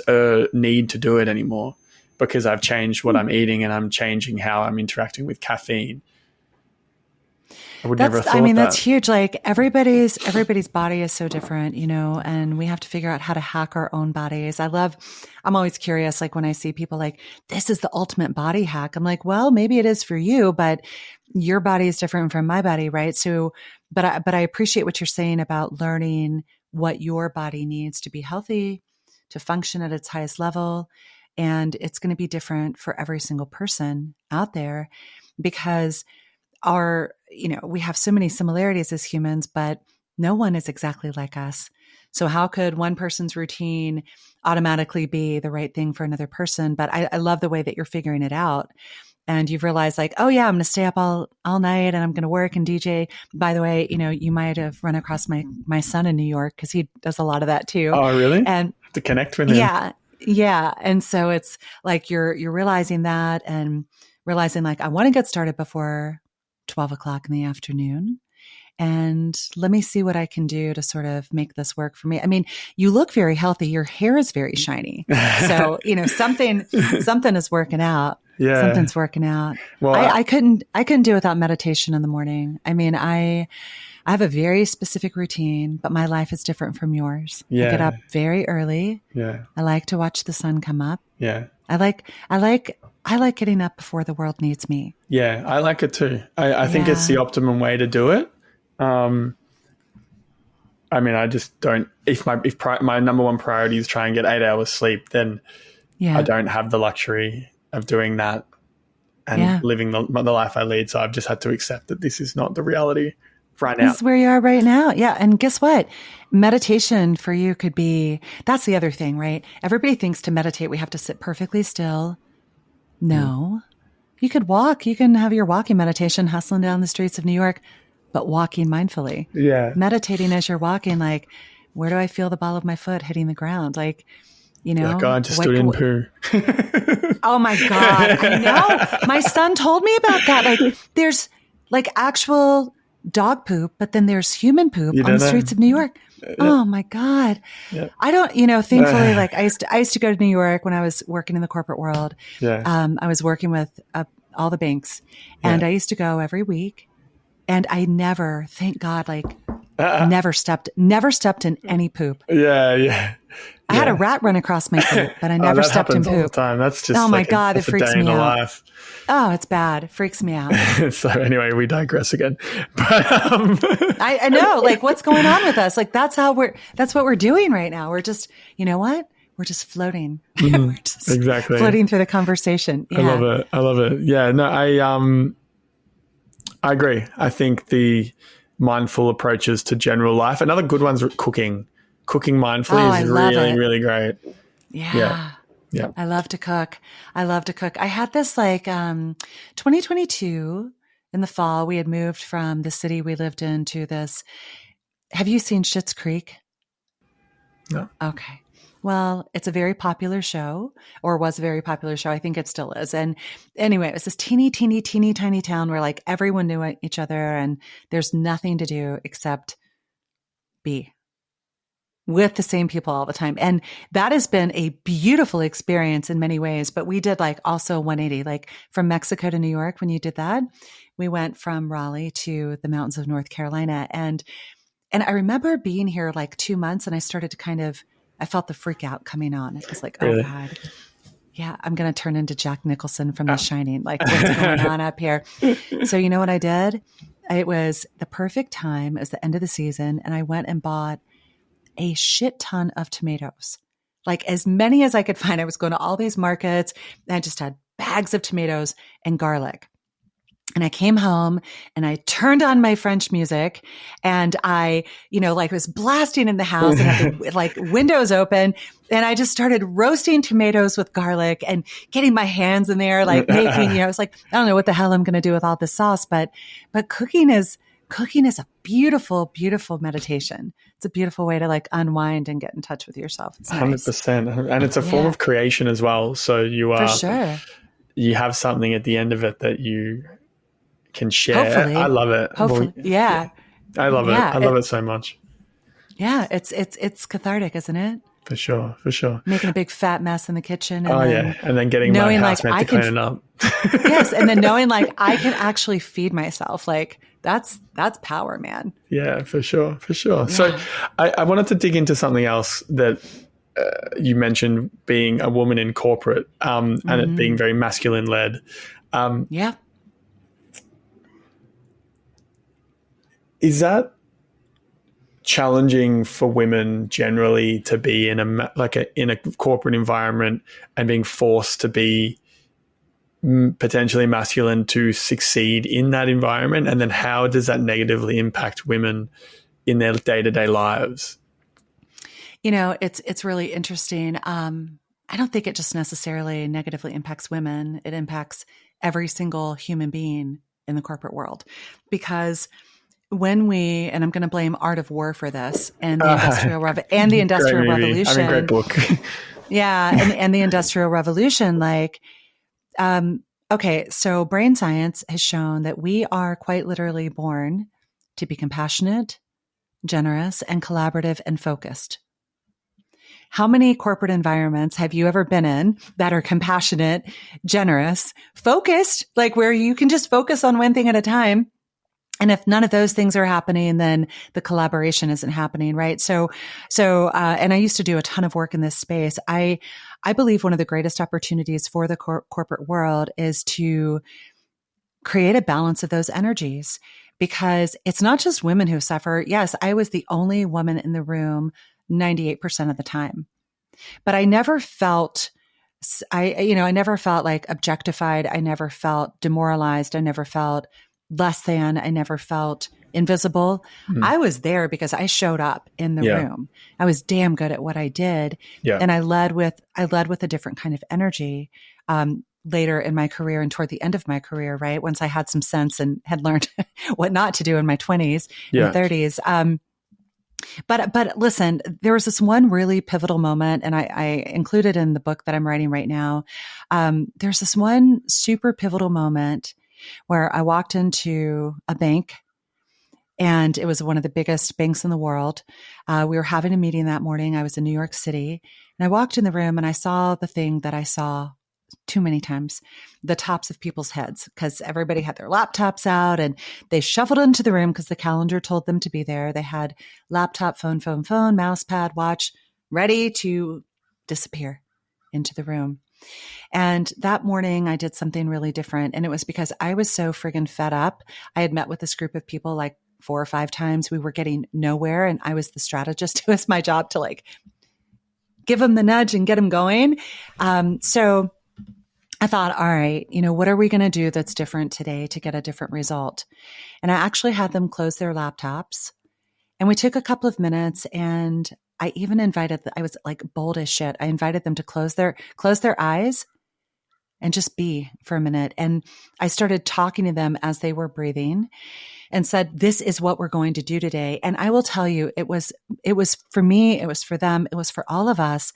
S1: need to do it anymore, because I've changed what I'm eating and I'm changing how I'm interacting with caffeine. I would never have thought that.
S2: That's huge. Like everybody's body is so different, and we have to figure out how to hack our own bodies. I'm always curious, like when I see people like, this is the ultimate body hack. I'm like, well, maybe it is for you, but your body is different from my body. Right. So, but I appreciate what you're saying about learning what your body needs to be healthy, to function at its highest level. And it's going to be different for every single person out there, because we have so many similarities as humans, but no one is exactly like us. So how could one person's routine automatically be the right thing for another person? But I love the way that you're figuring it out. And you've realized like, oh yeah, I'm going to stay up all night and I'm going to work and DJ. By the way, you might have run across my son in New York, because he does a lot of that too.
S1: Oh, really?
S2: And
S1: to connect with him.
S2: Yeah. Yeah. And so it's like, you're realizing that, and realizing like, I want to get started before 12 o'clock in the afternoon. And let me see what I can do to sort of make this work for me. I mean, you look very healthy. Your hair is very shiny. So, something is working out.
S1: Yeah.
S2: Something's working out. Well, I couldn't do without meditation in the morning. I mean, I have a very specific routine, but my life is different from yours.
S1: Yeah.
S2: I get up very early.
S1: Yeah.
S2: I like to watch the sun come up.
S1: Yeah.
S2: I like getting up before the world needs me.
S1: Yeah, I like it too. I think it's the optimum way to do it. I mean, I just don't. If my number one priority is try and get 8 hours sleep, then I don't have the luxury of doing that and living the life I lead. So I've just had to accept that this is not the reality right now.
S2: This is where you are right now. Yeah. And guess what? Meditation for you could be, that's the other thing, right? Everybody thinks to meditate, we have to sit perfectly still. No, you could walk. You can have your walking meditation, hustling down the streets of New York, but walking mindfully.
S1: Yeah.
S2: Meditating as you're walking, like, where do I feel the ball of my foot hitting the ground? Like,
S1: like, I just stood in poo.
S2: Oh my God. I know. My son told me about that. Like, there's like actual dog poop, but then there's human poop on the streets of New York. Oh my God. Yep. I don't, thankfully, like I used to go to New York when I was working in the corporate world.
S1: Yeah.
S2: I was working with all the banks, and I used to go every week, and I never, thank God, like never stepped in any poop.
S1: Yeah. Yeah.
S2: I had a rat run across my foot, but I never stepped in poop.
S1: All the time. That's just
S2: my God, it freaks me out.
S1: Life.
S2: Oh, it's bad. It freaks me out.
S1: So anyway, we digress again. But
S2: I know, like, what's going on with us? Like, that's what we're doing right now. We're just, you know what? We're just floating. We're just
S1: exactly
S2: floating through the conversation. Yeah.
S1: I love it. Yeah, no, I agree. I think the mindful approaches to general life. Another good one's cooking. Cooking mindfully is really, really great.
S2: Yeah. Yeah. I love to cook. I had this like 2022 in the fall, we had moved from the city we lived in to this. Have you seen Schitt's Creek?
S1: No.
S2: Okay. Well, it's a very popular show, or was a very popular show. I think it still is. And anyway, it was this teeny tiny town where like everyone knew each other, and there's nothing to do except be with the same people all the time. And that has been a beautiful experience in many ways. But we did like also 180, like from Mexico to New York. When you did that, we went from Raleigh to the mountains of North Carolina. And I remember being here like 2 months, and I started to I felt the freak out coming on. It was like,
S1: really?
S2: Oh God, yeah, I'm going to turn into Jack Nicholson from The Shining. Like, what's going on up here? So you know what I did? It was the perfect time. It was the end of the season. And I went and bought a shit ton of tomatoes, like as many as I could find. I was going to all these markets, and I just had bags of tomatoes and garlic. And I came home and I turned on my French music and I, was blasting in the house and had the windows open. And I just started roasting tomatoes with garlic and getting my hands in there, making, I was like, I don't know what the hell I'm going to do with all this sauce, but cooking is a beautiful, beautiful meditation. It's a beautiful way to unwind and get in touch with yourself. It's nice.
S1: 100%. And it's a form of creation as well. So you are,
S2: for sure.
S1: You have something at the end of it that you can share.
S2: Hopefully.
S1: I love it.
S2: Hopefully. Yeah.
S1: I love it. I love it so much.
S2: Yeah. It's cathartic, isn't it?
S1: For sure. For sure.
S2: Making a big fat mess in the kitchen.
S1: And then getting my housemate to clean it up.
S2: Yes. And then knowing I can actually feed myself. That's power, man.
S1: Yeah, for sure. For sure. Yeah. So I wanted to dig into something else that you mentioned, being a woman in corporate and it being very masculine led.
S2: Yeah.
S1: Is that challenging for women generally to be in a corporate environment and being forced to be potentially masculine to succeed in that environment? And then how does that negatively impact women in their day-to-day lives?
S2: It's really interesting. I don't think it just necessarily negatively impacts women. It impacts every single human being in the corporate world, because and I'm going to blame Art of War for this and the Industrial Revolution.
S1: Great book.
S2: Yeah. And the Industrial Revolution, okay. So brain science has shown that we are quite literally born to be compassionate, generous, and collaborative and focused. How many corporate environments have you ever been in that are compassionate, generous, focused, where you can just focus on one thing at a time? And if none of those things are happening, then the collaboration isn't happening, right? So, and I used to do a ton of work in this space. I believe one of the greatest opportunities for the corporate world is to create a balance of those energies, because it's not just women who suffer. Yes, I was the only woman in the room 98% of the time, but I never felt objectified. I never felt demoralized. I never felt less than. I never felt invisible. I was there because I showed up in the room. I was damn good at what I did. Yeah. And I led with a different kind of energy, later in my career and toward the end of my career, right? Once I had some sense and had learned what not to do in my 20s and 30s. But listen, there was this one really pivotal moment, and I included in the book that I'm writing right now. There's this one super pivotal moment where I walked into a bank, and it was one of the biggest banks in the world. We were having a meeting that morning. I was in New York City, and I walked in the room and I saw the thing that I saw too many times, the tops of people's heads, because everybody had their laptops out and they shuffled into the room because the calendar told them to be there. They had laptop, phone, mouse pad, watch, ready to disappear into the room. And that morning I did something really different. And it was because I was so friggin' fed up. I had met with this group of people 4 or 5 times. We were getting nowhere. And I was the strategist. It was my job to give them the nudge and get them going. So I thought, all right, what are we going to do that's different today to get a different result? And I actually had them close their laptops, and we took a couple of minutes, and I even I was bold as shit. I invited them to close their eyes and just be for a minute. And I started talking to them as they were breathing and said, this is what we're going to do today. And I will tell you, it was for me, it was for them, it was for all of us.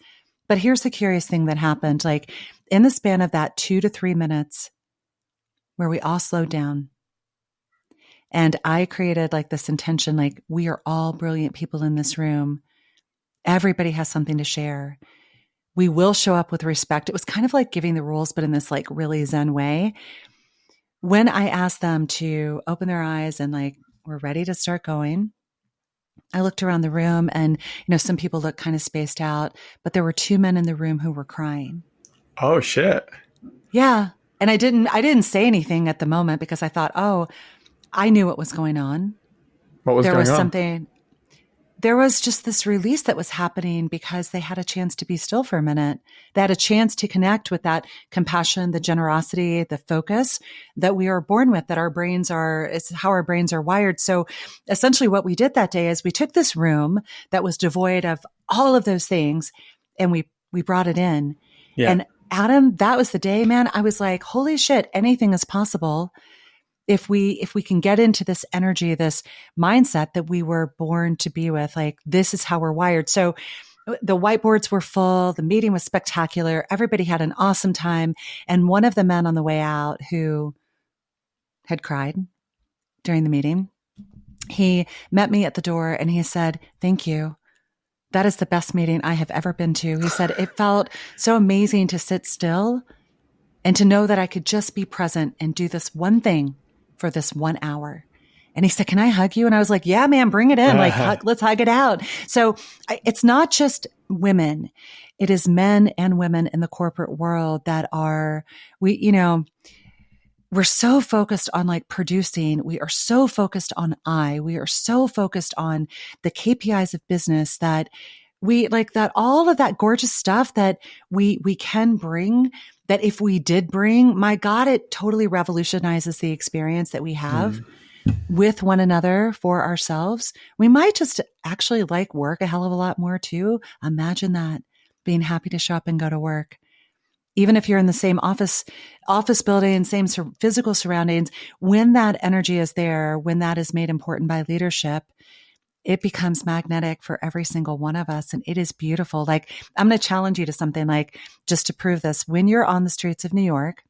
S2: But here's the curious thing that happened. In the span of that 2 to 3 minutes where we all slowed down, and I created this intention, we are all brilliant people in this room. Everybody has something to share. We will show up with respect. It was kind of like giving the rules, but in this really Zen way. When I asked them to open their eyes and we're ready to start going, I looked around the room, and, some people looked kind of spaced out, but there were 2 men in the room who were crying.
S1: Oh, shit.
S2: Yeah. And I didn't say anything at the moment because I thought, I knew what was going on.
S1: What was going on?
S2: There was something. there was just this release that was happening because they had a chance to be still for a minute. They had a chance to connect with that compassion, the generosity, the focus that we are born with, that it's how our brains are wired. So essentially what we did that day is we took this room that was devoid of all of those things and we brought it in.
S1: Yeah.
S2: And Adam, that was the day, man. I was like, holy shit, anything is possible. If we can get into this energy, this mindset that we were born to be with, like, this is how we're wired. So the whiteboards were full. The meeting was spectacular. Everybody had an awesome time. And one of the men on the way out who had cried during the meeting, he met me at the door and he said, "Thank you. That is the best meeting I have ever been to." He said, "It felt so amazing to sit still and to know that I could just be present and do this one thing for this 1 hour." And he said, "Can I hug you?" And I was like, "Yeah, man, bring it in. Like, let's hug it out." So it's not just women. It is men and women in the corporate world that we're so focused on like producing. We are so focused on we are so focused on the KPIs of business that we like that all of that gorgeous stuff that we can bring, that if we did bring, my God, it totally revolutionizes the experience that we have with one another for ourselves. We might just actually like work a hell of a lot more too. Imagine that, being happy to show up and go to work. Even if you're in the same office building, same physical surroundings, when that energy is there, when that is made important by leadership, it becomes magnetic for every single one of us. And it is beautiful. Like, I'm going to challenge you to something, like, just to prove this. When you're on the streets of New York,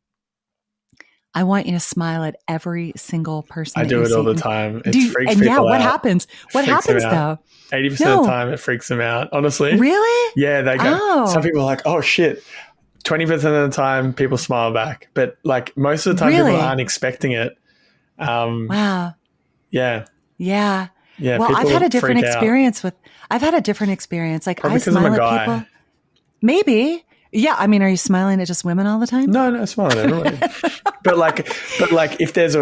S2: I want you to smile at every single person.
S1: I do it all the time. It freaks
S2: and
S1: people
S2: yeah,
S1: out.
S2: what happens? What happens though?
S1: 80% of the time it freaks them out, honestly.
S2: Really?
S1: Yeah, they go. Some people are like, "Oh shit." 20% of the time people smile back, but like most of the time people aren't expecting it.
S2: Wow.
S1: Yeah.
S2: Yeah.
S1: Yeah.
S2: Well, I've had a different experience Like,
S1: probably
S2: I smile
S1: I'm a
S2: at
S1: guy.
S2: people. Maybe. Yeah. I mean, are you smiling at just women all the time?
S1: No, I smile at everybody. but like if there's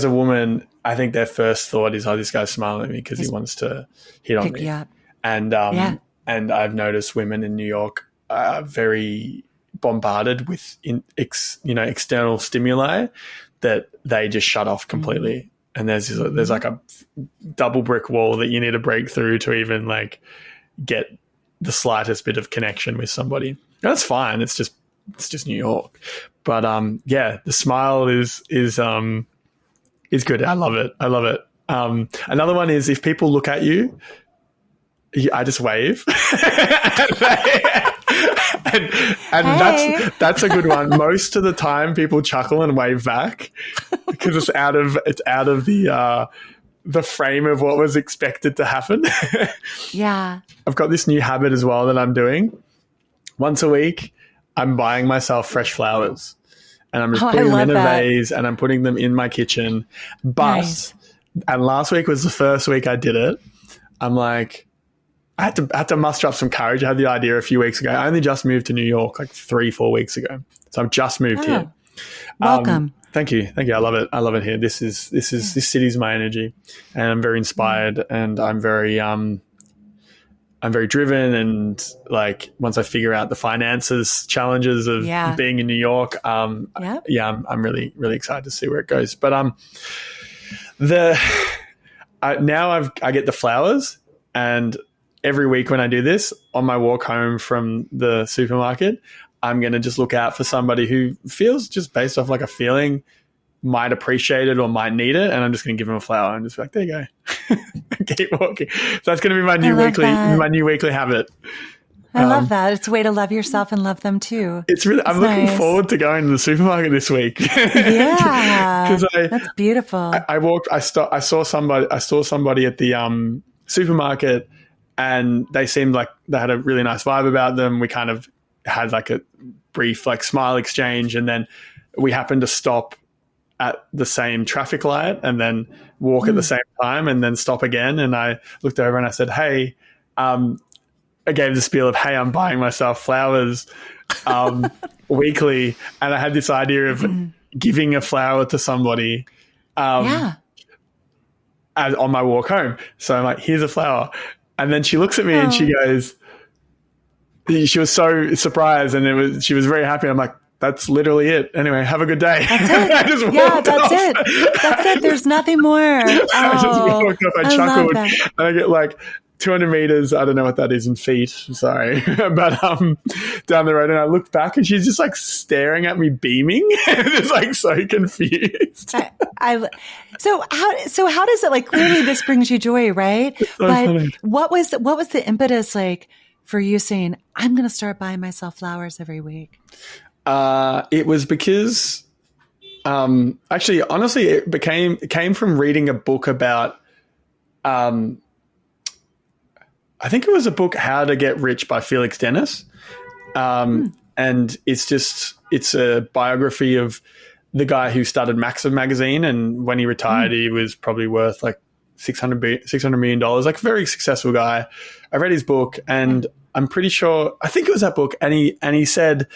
S1: a woman, I think their first thought is, "Oh, this guy's smiling at me because he wants to hit on me."
S2: Up.
S1: And I've noticed women in New York are very bombarded with external stimuli that they just shut off completely. And there's like a double brick wall that you need to break through to even like get the slightest bit of connection with somebody. That's fine. It's just New York. But the smile is good. I love it. Another one is if people look at you, I just wave. and that's a good one. Most of the time people chuckle and wave back because it's out of the frame of what was expected to happen.
S2: Yeah.
S1: I've got this new habit as well that I'm doing. Once a week, I'm buying myself fresh flowers and I'm just putting them in a vase and I'm putting them in my kitchen. But, and last week was the first week I did it. I'm like, I had to muster up some courage. I had the idea a few weeks ago. I only just moved to New York like 3-4 weeks ago. So I've just moved here.
S2: Welcome.
S1: Thank you. I love it here. This city's my energy, and I'm very inspired, and I'm very driven. And like once I figure out the finances challenges of being in New York, I'm really, really excited to see where it goes. But now I get the flowers, and every week when I do this, on my walk home from the supermarket, I'm going to just look out for somebody who feels, just based off like a feeling, might appreciate it or might need it. And I'm just going to give them a flower and just be like, there you go. Keep walking. So that's going to be my new weekly habit.
S2: I love that. It's a way to love yourself and love them too.
S1: I'm looking forward to going to the supermarket this week.
S2: Yeah. That's beautiful.
S1: I saw somebody at the supermarket, and they seemed like they had a really nice vibe about them. We kind of had like a brief like smile exchange, and then we happened to stop at the same traffic light and then walk at the same time and then stop again. And I looked over and I said, "Hey," I gave the spiel of, "Hey, I'm buying myself flowers weekly." And I had this idea of giving a flower to somebody on my walk home. So I'm like, "Here's a flower." And then she looks at me and she goes, she was so surprised, and she was very happy. I'm like, that's literally it. Anyway, have a good day.
S2: That's it.
S1: I just
S2: Yeah, that's
S1: off.
S2: it. That's it. There's nothing more.
S1: I just walked off. I chuckled.
S2: Love that.
S1: And I get like 200 meters. I don't know what that is in feet. Sorry. But down the road, and I looked back and she's just like staring at me beaming. Just like so confused.
S2: So how does it, like, clearly this brings you joy, right?
S1: So
S2: but
S1: funny.
S2: what was the impetus like for you saying, I'm going to start buying myself flowers every week?
S1: It was because, actually, honestly, it came from reading a book about, I think it was a book, How to Get Rich by Felix Dennis. And it's a biography of the guy who started Maxim magazine. And when he retired, he was probably worth like $600 million, like a very successful guy. I read his book and I'm pretty sure, I think it was that book. And he said,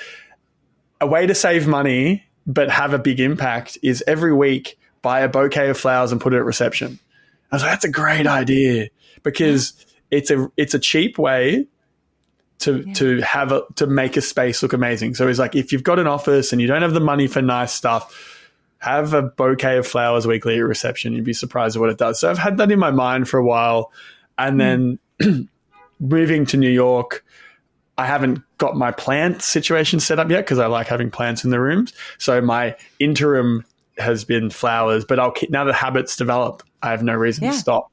S1: a way to save money but have a big impact is every week buy a bouquet of flowers and put it at reception. I was like, that's a great idea, because it's a cheap way to make a space look amazing. So it's like, if you've got an office and you don't have the money for nice stuff, have a bouquet of flowers weekly at reception. You'd be surprised at what it does. So I've had that in my mind for a while. And then moving to New York, I haven't got my plant situation set up yet because I like having plants in the rooms. So my interim has been flowers, but now the habit's developed, I have no reason to stop.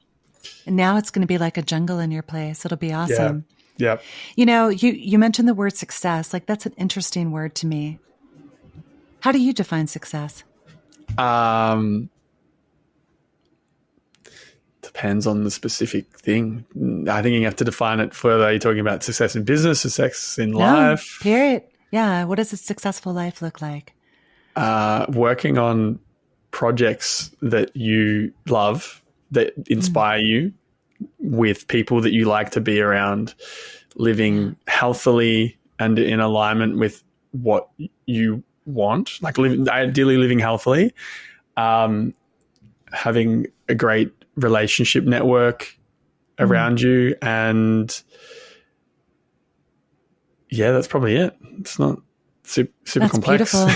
S2: And now it's going to be like a jungle in your place. It'll be awesome.
S1: Yeah.
S2: You know, you mentioned the word success. Like, that's an interesting word to me. How do you define success?
S1: Depends on the specific thing. I think you have to define it further. Are you talking about success in business, success in life?
S2: Period. Yeah. What does a successful life look like?
S1: Working on projects that you love, that inspire you, with people that you like to be around, living healthily and in alignment with what you want, like ideally living healthily, having a great relationship network around you. And that's probably it. It's not super
S2: That's
S1: complex.
S2: Beautiful.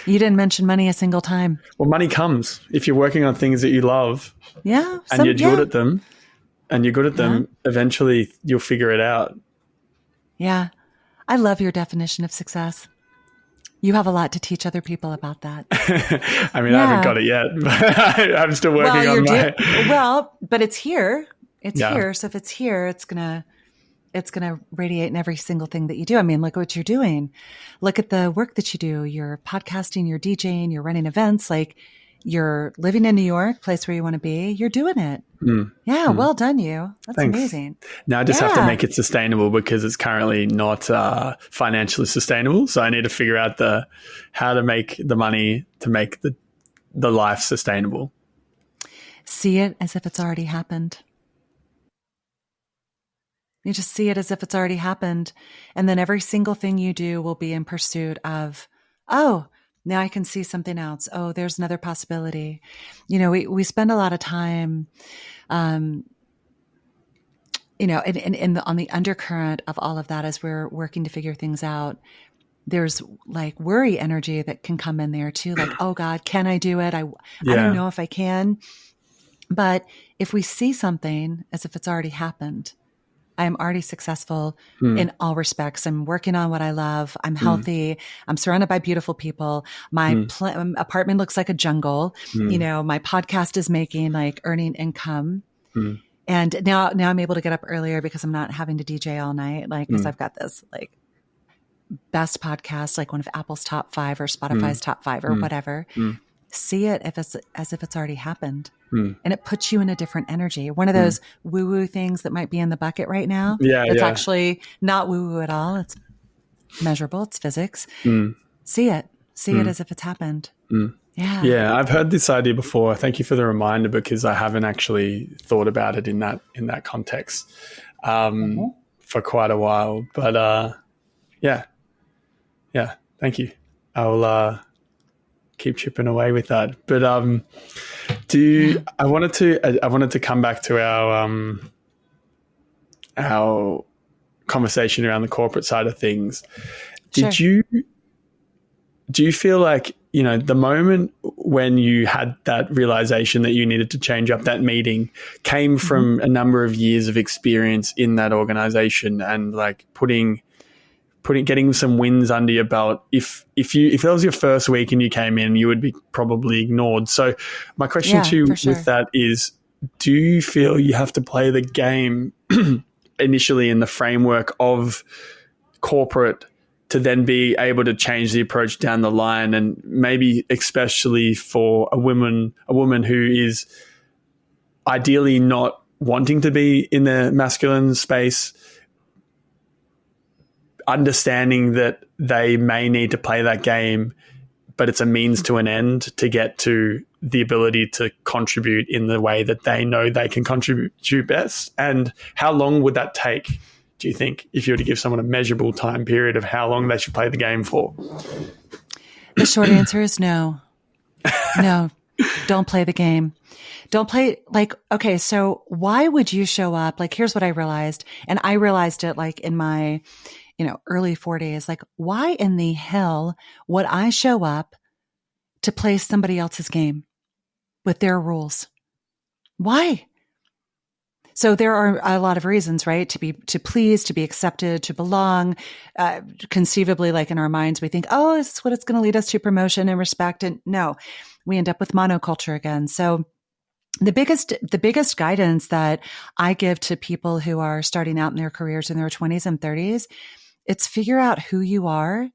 S2: You didn't mention money a single time.
S1: Well, money comes if you're working on things that you love.
S2: Yeah.
S1: And you're good at them. Eventually you'll figure it out. Yeah.
S2: I love your definition of success. You have a lot to teach other people about that.
S1: I mean, I haven't got it yet, but I'm still working on my...
S2: but it's here. It's here. So if it's here, it's gonna radiate in every single thing that you do. I mean, look at what you're doing. Look at the work that you do. You're podcasting, you're DJing, you're running events. Like, you're living in New York, place where you want to be. You're doing it. Well done, you. That's
S1: Thanks.
S2: Amazing.
S1: Now I just have to make it sustainable, because it's currently not financially sustainable. So I need to figure out how to make the money to make the life sustainable.
S2: See it as if it's already happened. You just see it as if it's already happened. And then every single thing you do will be in pursuit of, now I can see something else. Oh, there's another possibility. You know, we spend a lot of time, on the undercurrent of all of that as we're working to figure things out. There's like worry energy that can come in there too. Like, oh God, can I do it? I don't know if I can. But if we see something as if it's already happened, I am already successful in all respects. I'm working on what I love. I'm healthy. I'm surrounded by beautiful people. My apartment looks like a jungle. You know, my podcast is making like earning income. And now I'm able to get up earlier because I'm not having to DJ all night. Like, because I've got this like best podcast, like one of Apple's top 5 or Spotify's top 5 or whatever. See it as if it's already happened. And it puts you in a different energy. One of those woo-woo things that might be in the bucket right now. It's actually not woo-woo at all. It's measurable. It's physics. See it as if it's happened. Yeah,
S1: I've heard this idea before. Thank you for the reminder, because I haven't actually thought about it in that context for quite a while. But thank you. I'll keep chipping away with that. But I wanted to come back to our conversation around the corporate side of things.
S2: Sure.
S1: Do you feel like, the moment when you had that realization that you needed to change up that meeting came from a number of years of experience in that organization and like getting some wins under your belt? If it was your first week and you came in, you would be probably ignored. So my question with that is, do you feel you have to play the game initially in the framework of corporate to then be able to change the approach down the line, and maybe especially for a woman who is ideally not wanting to be in the masculine space, understanding that they may need to play that game, but it's a means to an end to get to the ability to contribute in the way that they know they can contribute best? And how long would that take, do you think, if you were to give someone a measurable time period of how long they should play the game for?
S2: The short answer is no. No, don't play the game. Don't play okay, so why would you show up? Like, here's what I realized. And I realized it like in my, early 40s. Like, why in the hell would I show up to play somebody else's game with their rules? Why? So there are a lot of reasons, right? To please, to be accepted, to belong. Conceivably, like in our minds, we think, oh, this is what it's going to lead us to, promotion and respect. And no, we end up with monoculture again. So the biggest guidance that I give to people who are starting out in their careers in their 20s and 30s, it's figure out who you are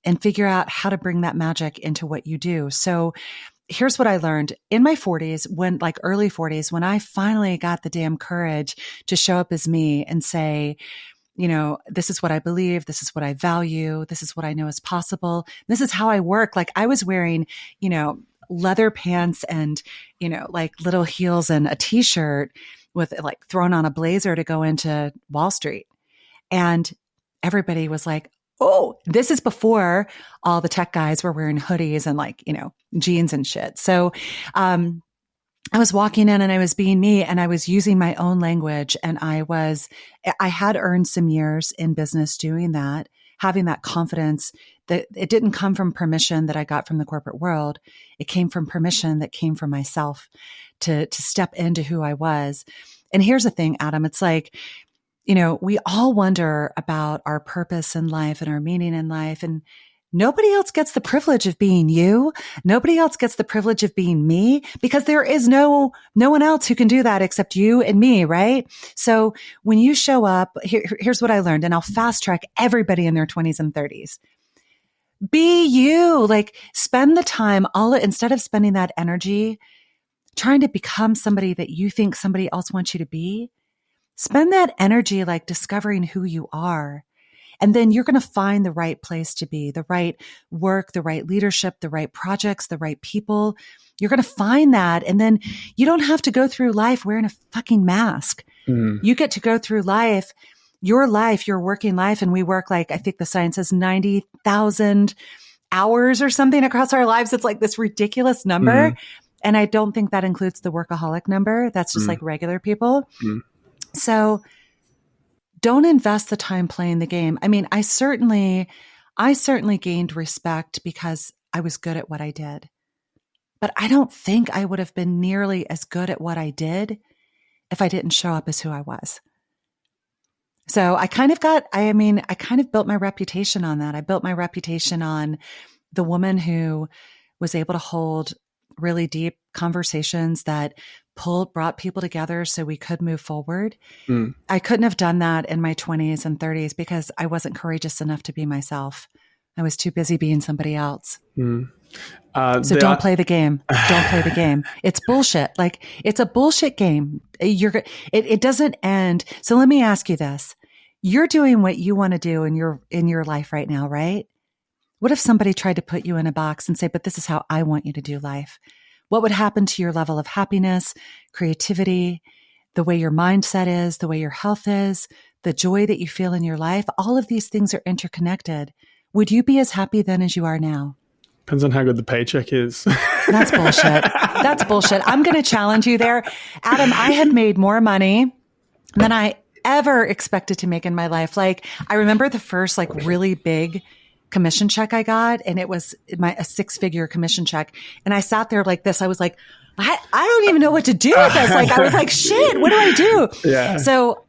S2: and figure out how to bring that magic into what you do. So here's what I learned in my 40s, early 40s, when I finally got the damn courage to show up as me and say, this is what I believe. This is what I value. This is what I know is possible. This is how I work. Like, I was wearing, leather pants and, little heels and a t-shirt with thrown on a blazer to go into Wall Street. And everybody was like, oh, this is before all the tech guys were wearing hoodies and jeans and shit. So, I was walking in and I was being me and I was using my own language, and I had earned some years in business doing that, having that confidence that it didn't come from permission that I got from the corporate world. It came from permission that came from myself to step into who I was. And here's the thing, Adam, it's like, we all wonder about our purpose in life and our meaning in life, and nobody else gets the privilege of being you. Nobody else gets the privilege of being me, because there is no one else who can do that except you and me, right? So when you show up, here's what I learned, and I'll fast track everybody in their 20s and 30s. Be you. Spend the time instead of spending that energy trying to become somebody that you think somebody else wants you to be. Spend that energy discovering who you are. And then you're going to find the right place to be, the right work, the right leadership, the right projects, the right people. You're going to find that. And then you don't have to go through life wearing a fucking mask. You get to go through life, your working life. And we work I think the science says 90,000 hours or something across our lives. It's this ridiculous number. And I don't think that includes the workaholic number. That's just regular people. So don't invest the time playing the game. I mean, I certainly gained respect because I was good at what I did, but I don't think I would have been nearly as good at what I did if I didn't show up as who I was. So I kind of built my reputation on that. I built my reputation on the woman who was able to hold really deep conversations that brought people together so we could move forward. I couldn't have done that in my 20s and 30s because I wasn't courageous enough to be myself. I was too busy being somebody else. So don't play the game. Don't play the game. It's bullshit. It's a bullshit game. It doesn't end. So let me ask you this. You're doing what you want to do in your life right now, right? What if somebody tried to put you in a box and say, but this is how I want you to do life? What would happen to your level of happiness, creativity, the way your mindset is, the way your health is, the joy that you feel in your life? All of these things are interconnected. Would you be as happy then as you are now?
S1: Depends on how good the paycheck is.
S2: That's bullshit. That's bullshit. I'm going to challenge you there. Adam, I have made more money than I ever expected to make in my life. Like, I remember the first like really big commission check I got, and it was a 6-figure commission check. And I sat there like this. I was like, I don't even know what to do with this. Like, I was like, shit, what do I do?
S1: Yeah.
S2: So,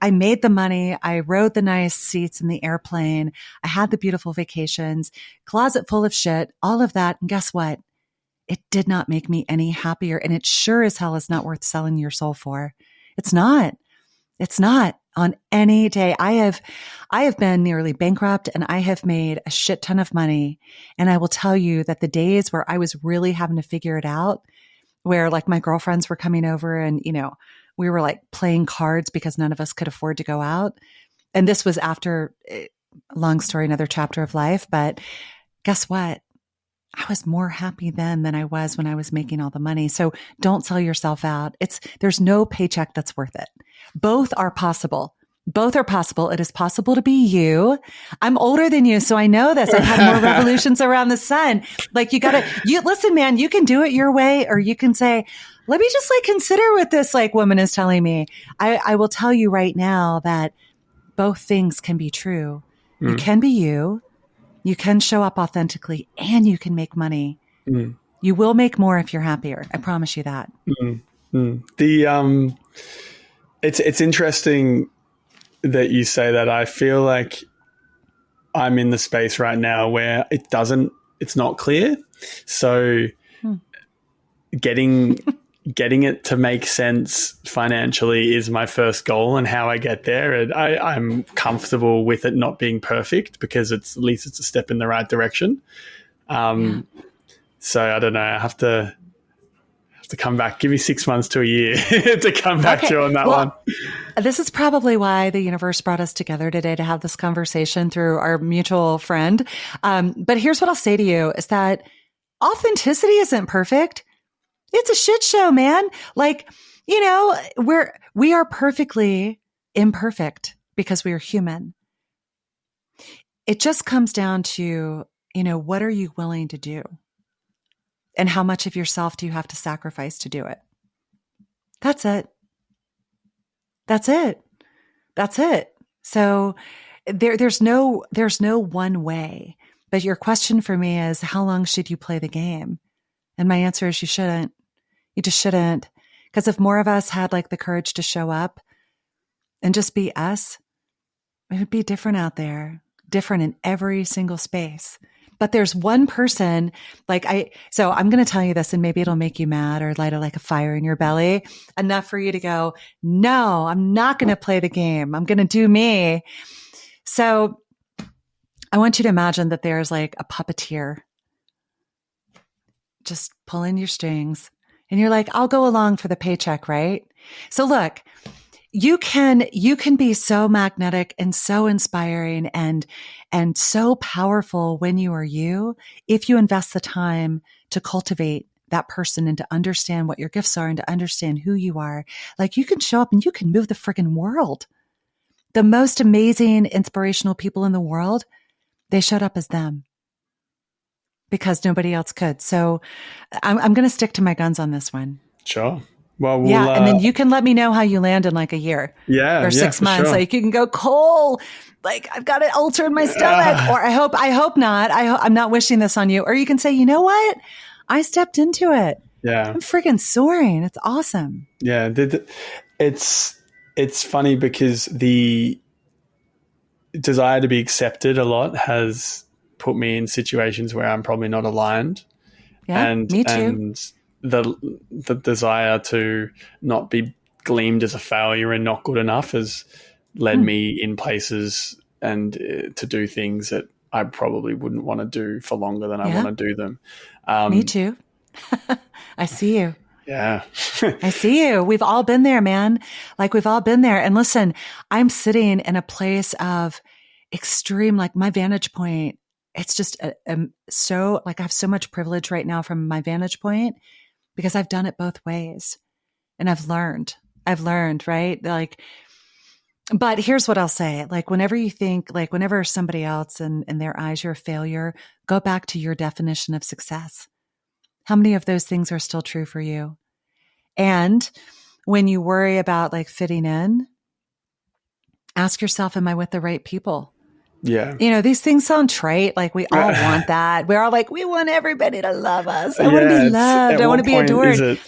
S2: I made the money. I rode the nice seats in the airplane. I had the beautiful vacations, closet full of shit, all of that. And guess what? It did not make me any happier. And it sure as hell is not worth selling your soul for. It's not. It's not on any day. I have been nearly bankrupt, and I have made a shit ton of money. And I will tell you that the days where I was really having to figure it out, where like my girlfriends were coming over and, we were like playing cards because none of us could afford to go out. And this was after, long story, another chapter of life. But guess what? I was more happy then than I was when I was making all the money. So don't sell yourself out. There's no paycheck that's worth it. Both are possible. Both are possible. It is possible to be you. I'm older than you, so I know this. I've had more revolutions around the sun. Like listen, man, you can do it your way, or you can say, let me just like consider what this like woman is telling me. I will tell you right now that both things can be true. You can be you. You can show up authentically, and you can make money. You will make more if you're happier. I promise you that.
S1: It's interesting that you say that. I feel like I'm in the space right now where it's not clear. So getting it to make sense financially is my first goal, and how I get there. And I'm comfortable with it not being perfect, because at least it's a step in the right direction. So I don't know. I have to come back. Give me 6 months to a year to come back to you on that one.
S2: This is probably why the universe brought us together today, to have this conversation through our mutual friend. But here's what I'll say to you is that authenticity isn't perfect. It's a shit show, man. Like, we are perfectly imperfect because we are human. It just comes down to, what are you willing to do? And how much of yourself do you have to sacrifice to do it? That's it. That's it. That's it. So there's no one way. But your question for me is, how long should you play the game? And my answer is, you shouldn't. You just shouldn't. Because if more of us had like the courage to show up and just be us, it would be different out there, different in every single space. But there's one person, so I'm going to tell you this, and maybe it'll make you mad or light a fire in your belly, enough for you to go, no, I'm not going to play the game. I'm going to do me. So I want you to imagine that there's like a puppeteer just pulling your strings, and you're like, I'll go along for the paycheck, right? So look, you can be so magnetic and so inspiring and so powerful when you are you, if you invest the time to cultivate that person and to understand what your gifts are and to understand who you are. Like, you can show up and you can move the friggin' world. The most amazing, inspirational people in the world, they showed up as them because nobody else could. So I'm going to stick to my guns on this one.
S1: Sure. Well,
S2: and then you can let me know how you land in like a year or 6 months.
S1: Sure.
S2: Like, you can go, Cole, like, I've got an ulcer in my stomach, or I hope not. I'm not wishing this on you. Or you can say, you know what? I stepped into it.
S1: Yeah.
S2: I'm freaking soaring. It's awesome.
S1: Yeah. It's funny because the desire to be accepted a lot has put me in situations where I'm probably not aligned.
S2: Yeah, me too.
S1: And the desire to not be gleamed as a failure and not good enough has led me in places and to do things that I probably wouldn't want to do for longer than I want to do them.
S2: Me too. I see you.
S1: Yeah.
S2: I see you. We've all been there, man. Like, we've all been there. And listen, I'm sitting in a place of extreme, like, my vantage point. It's just so, like, I have so much privilege right now from my vantage point because I've done it both ways, and I've learned, right? Like, but here's what I'll say. Like, whenever somebody else in their eyes, you're a failure, go back to your definition of success. How many of those things are still true for you? And when you worry about like fitting in, ask yourself, am I with the right people?
S1: Yeah.
S2: These things sound trite. Like we all want that. We're all like, we want everybody to love us. I want to be loved. I want to be adored.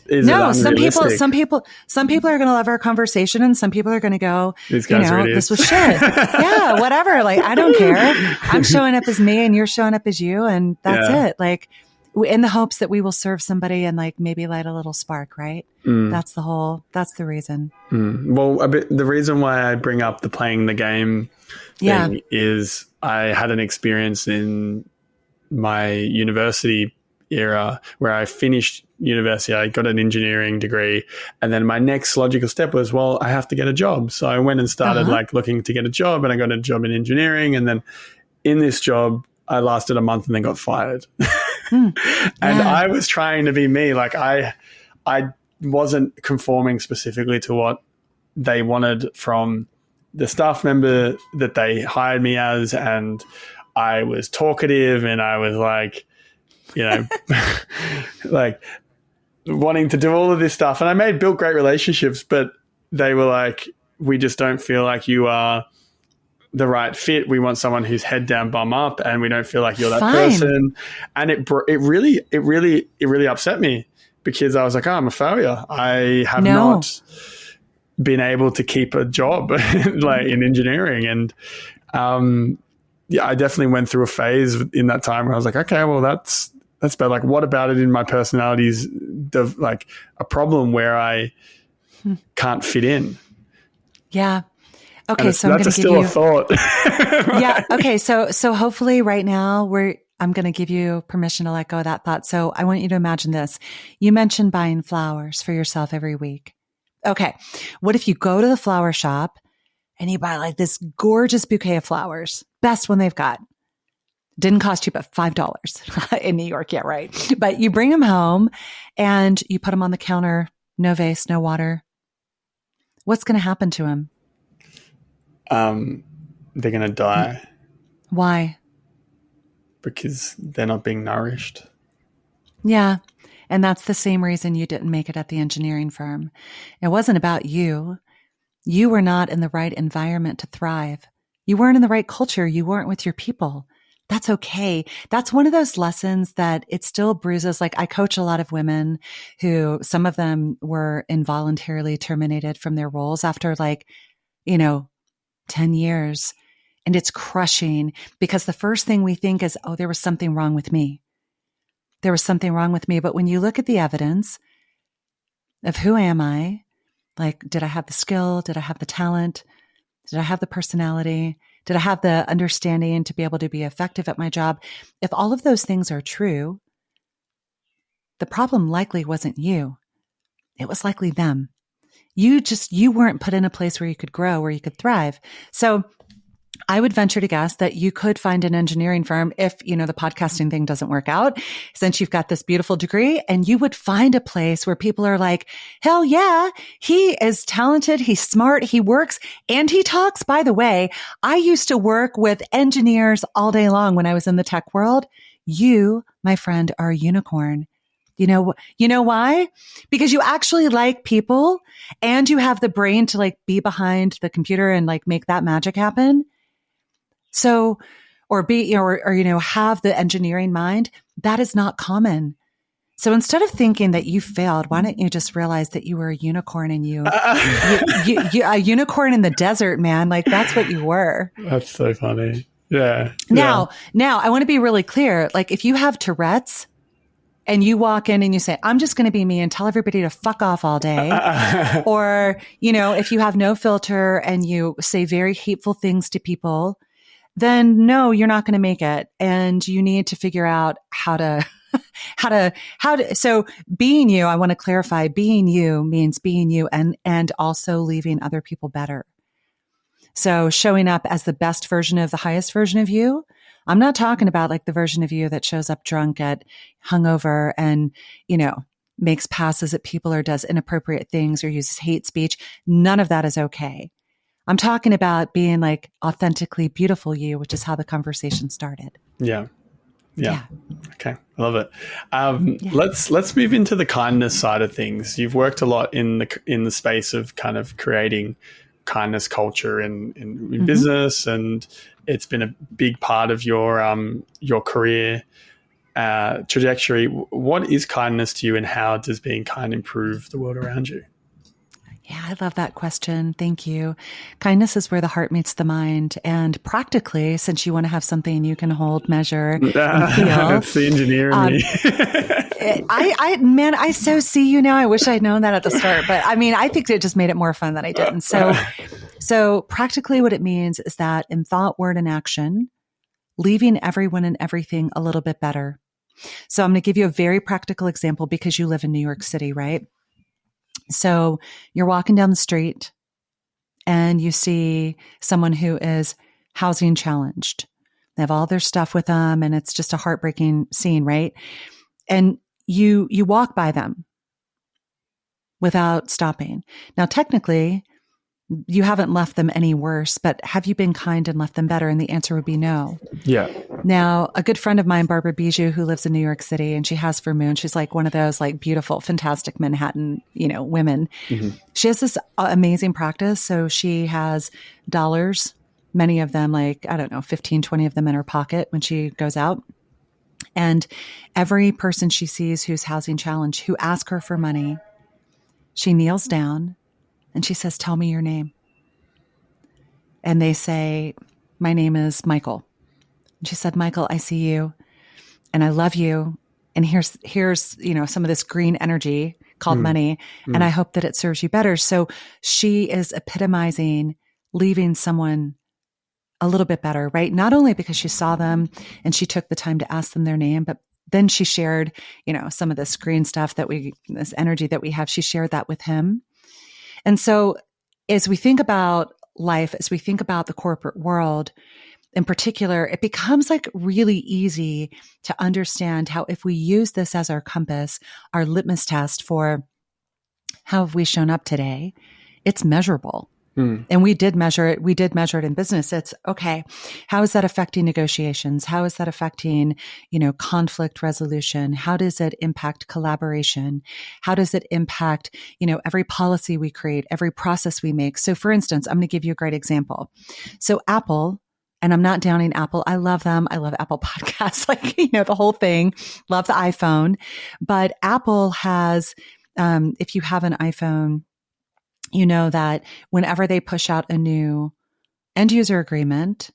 S2: No, some people are going to love our conversation, and some people are going to go,
S1: these guys are idiots.
S2: This was shit. Yeah, whatever. Like, I don't care. I'm showing up as me and you're showing up as you. And that's it. Like, in the hopes that we will serve somebody and like maybe light a little spark, right? That's the reason.
S1: Well, the reason why I bring up the playing the game thing is I had an experience in my university era where I finished university. I got an engineering degree, and then my next logical step was, well, I have to get a job. So I went and started like looking to get a job, and I got a job in engineering. And then in this job, I lasted a month and then got fired. And I was trying to be me. Like I wasn't conforming specifically to what they wanted from the staff member that they hired me as. And I was talkative, and I was like, like wanting to do all of this stuff. And I built great relationships, but they were like, we just don't feel like you are the right fit. We want someone who's head down, bum up, and we don't feel like you're that person. And it really upset me, because I was like, oh, I'm a failure. I have not been able to keep a job like in engineering. And I definitely went through a phase in that time where I was like, okay, well, that's bad. Like, what about it in my personality is like a problem where I can't fit in?
S2: Yeah. Okay, so I'm going to give you a thought. Yeah. Okay. So hopefully right now I'm going to give you permission to let go of that thought. So I want you to imagine this. You mentioned buying flowers for yourself every week. Okay. What if you go to the flower shop and you buy like this gorgeous bouquet of flowers, best one they've got. Didn't cost you but $5 in New York. Yeah, right. But you bring them home and you put them on the counter, no vase, no water. What's going to happen to them?
S1: They're going to die.
S2: Why?
S1: Because they're not being nourished.
S2: Yeah. And that's the same reason you didn't make it at the engineering firm. It wasn't about you. You were not in the right environment to thrive. You weren't in the right culture. You weren't with your people. That's okay. That's one of those lessons that it still bruises. Like, I coach a lot of women who, some of them were involuntarily terminated from their roles after 10 years. And it's crushing, because the first thing we think is, oh, there was something wrong with me. There was something wrong with me. But when you look at the evidence of who am I, like, did I have the skill? Did I have the talent? Did I have the personality? Did I have the understanding to be able to be effective at my job? If all of those things are true, the problem likely wasn't you. It was likely them. You weren't put in a place where you could grow, where you could thrive. So I would venture to guess that you could find an engineering firm if, the podcasting thing doesn't work out, since you've got this beautiful degree, and you would find a place where people are like, hell yeah, he is talented. He's smart. He works and he talks. By the way, I used to work with engineers all day long when I was in the tech world. You, my friend, are a unicorn. You know why? Because you actually like people, and you have the brain to like be behind the computer and like make that magic happen. So, or have the engineering mind. That is not common. So instead of thinking that you failed, why don't you just realize that you were a unicorn, and you a unicorn in the desert, man. Like, that's what you were.
S1: That's so funny. Yeah.
S2: Now I want to be really clear. Like, if you have Tourette's and you walk in and you say, I'm just going to be me and tell everybody to fuck off all day. Or, if you have no filter and you say very hateful things to people, then no, you're not going to make it. And you need to figure out how to, so being you, I want to clarify, being you means being you and also leaving other people better. So showing up as the best version of the highest version of you. I'm not talking about like the version of you that shows up drunk at hungover and, makes passes at people or does inappropriate things or uses hate speech. None of that is okay. I'm talking about being like authentically beautiful you, which is how the conversation started.
S1: Yeah. Okay. I love it. Let's move into the kindness side of things. You've worked a lot in the space of kind of creating kindness culture in business, and it's been a big part of your career trajectory. What is kindness to you, and how does being kind improve the world around you?
S2: Yeah, I love that question. Thank you. Kindness is where the heart meets the mind. And practically, since you want to have something you can hold, measure, and feel.
S1: It's the engineer in me.
S2: I so see you now. I wish I'd known that at the start. But I mean, I think it just made it more fun that I didn't. So practically what it means is that in thought, word, and action, leaving everyone and everything a little bit better. So I'm going to give you a very practical example because you live in New York City, right? So you're walking down the street and you see someone who is housing challenged. They have all their stuff with them and it's just a heartbreaking scene, right? And you walk by them without stopping. Now, technically, you haven't left them any worse, but have you been kind and left them better? And the answer would be no.
S1: Yeah.
S2: Now, a good friend of mine, Barbara Bijou, who lives in New York City, and she has for Moon. She's like one of those like beautiful, fantastic Manhattan, women. Mm-hmm. She has this amazing practice. So she has dollars, many of them, like, I don't know, 15, 20 of them in her pocket when she goes out. And every person she sees who's housing challenged, who asks her for money, she kneels down and she says, "Tell me your name." And they say, "My name is Michael." And she said, "Michael, I see you and I love you. And here's, some of this green energy called money. And I hope that it serves you better." So she is epitomizing leaving someone a little bit better, right? Not only because she saw them and she took the time to ask them their name, but then she shared, some of this green stuff this energy that we have, she shared that with him. And so as we think about life, as we think about the corporate world in particular, it becomes like really easy to understand how if we use this as our compass, our litmus test for how have we shown up today, it's measurable. And we did measure it. We did measure it in business. It's okay. How is that affecting negotiations? How is that affecting, conflict resolution? How does it impact collaboration? How does it impact, every policy we create, every process we make? So for instance, I'm going to give you a great example. So Apple, and I'm not downing Apple. I love them. I love Apple podcasts, the whole thing. Love the iPhone. But Apple has, if you have an iPhone, you know that whenever they push out a new end user agreement,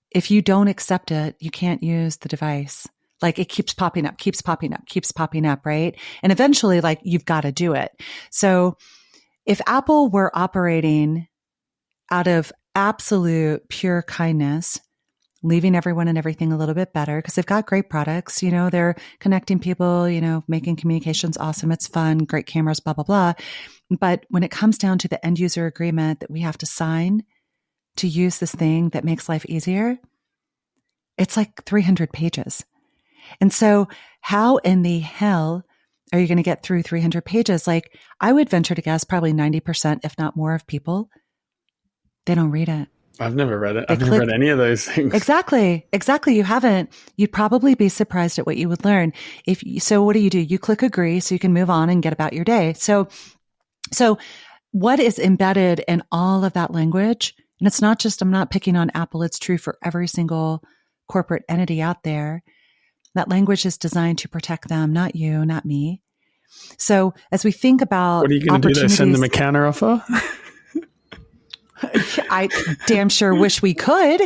S2: if you don't accept it, you can't use the device. Like it keeps popping up, right? And eventually, you've got to do it. So if Apple were operating out of absolute pure kindness, leaving everyone and everything a little bit better, because they've got great products, they're connecting people, making communications awesome. It's fun, great cameras, blah, blah, blah. But when it comes down to the end user agreement that we have to sign to use this thing that makes life easier, it's like 300 pages. And so how in the hell are you going to get through 300 pages? Like I would venture to guess probably 90%, if not more of people, they don't read it.
S1: I've never read it. I've never read any of those things. Exactly.
S2: You haven't. You'd probably be surprised at what you would learn. So what do? You click agree so you can move on and get about your day. So what is embedded in all of that language? And it's not just, I'm not picking on Apple. It's true for every single corporate entity out there. That language is designed to protect them, not you, not me. So as we think about
S1: what are you going to do there? Send them a counter offer?
S2: I damn sure wish we could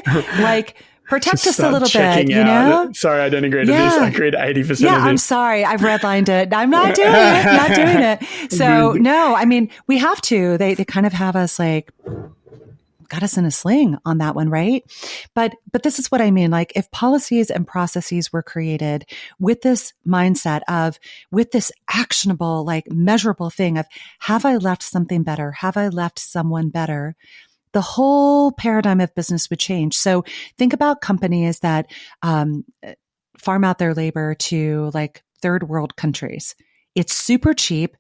S2: protect us a little bit, out.
S1: Sorry, I don't agree to this. I agreed 80% of this.
S2: Yeah, I'm sorry. I've redlined it. I'm not doing it. So no, I mean, we have to. They kind of have us got us in a sling on that one, right? But this is what I mean. If policies and processes were created with this mindset of, with this actionable, measurable thing of, have I left something better? Have I left someone better? The whole paradigm of business would change. So think about companies that farm out their labor to third world countries. It's super cheap.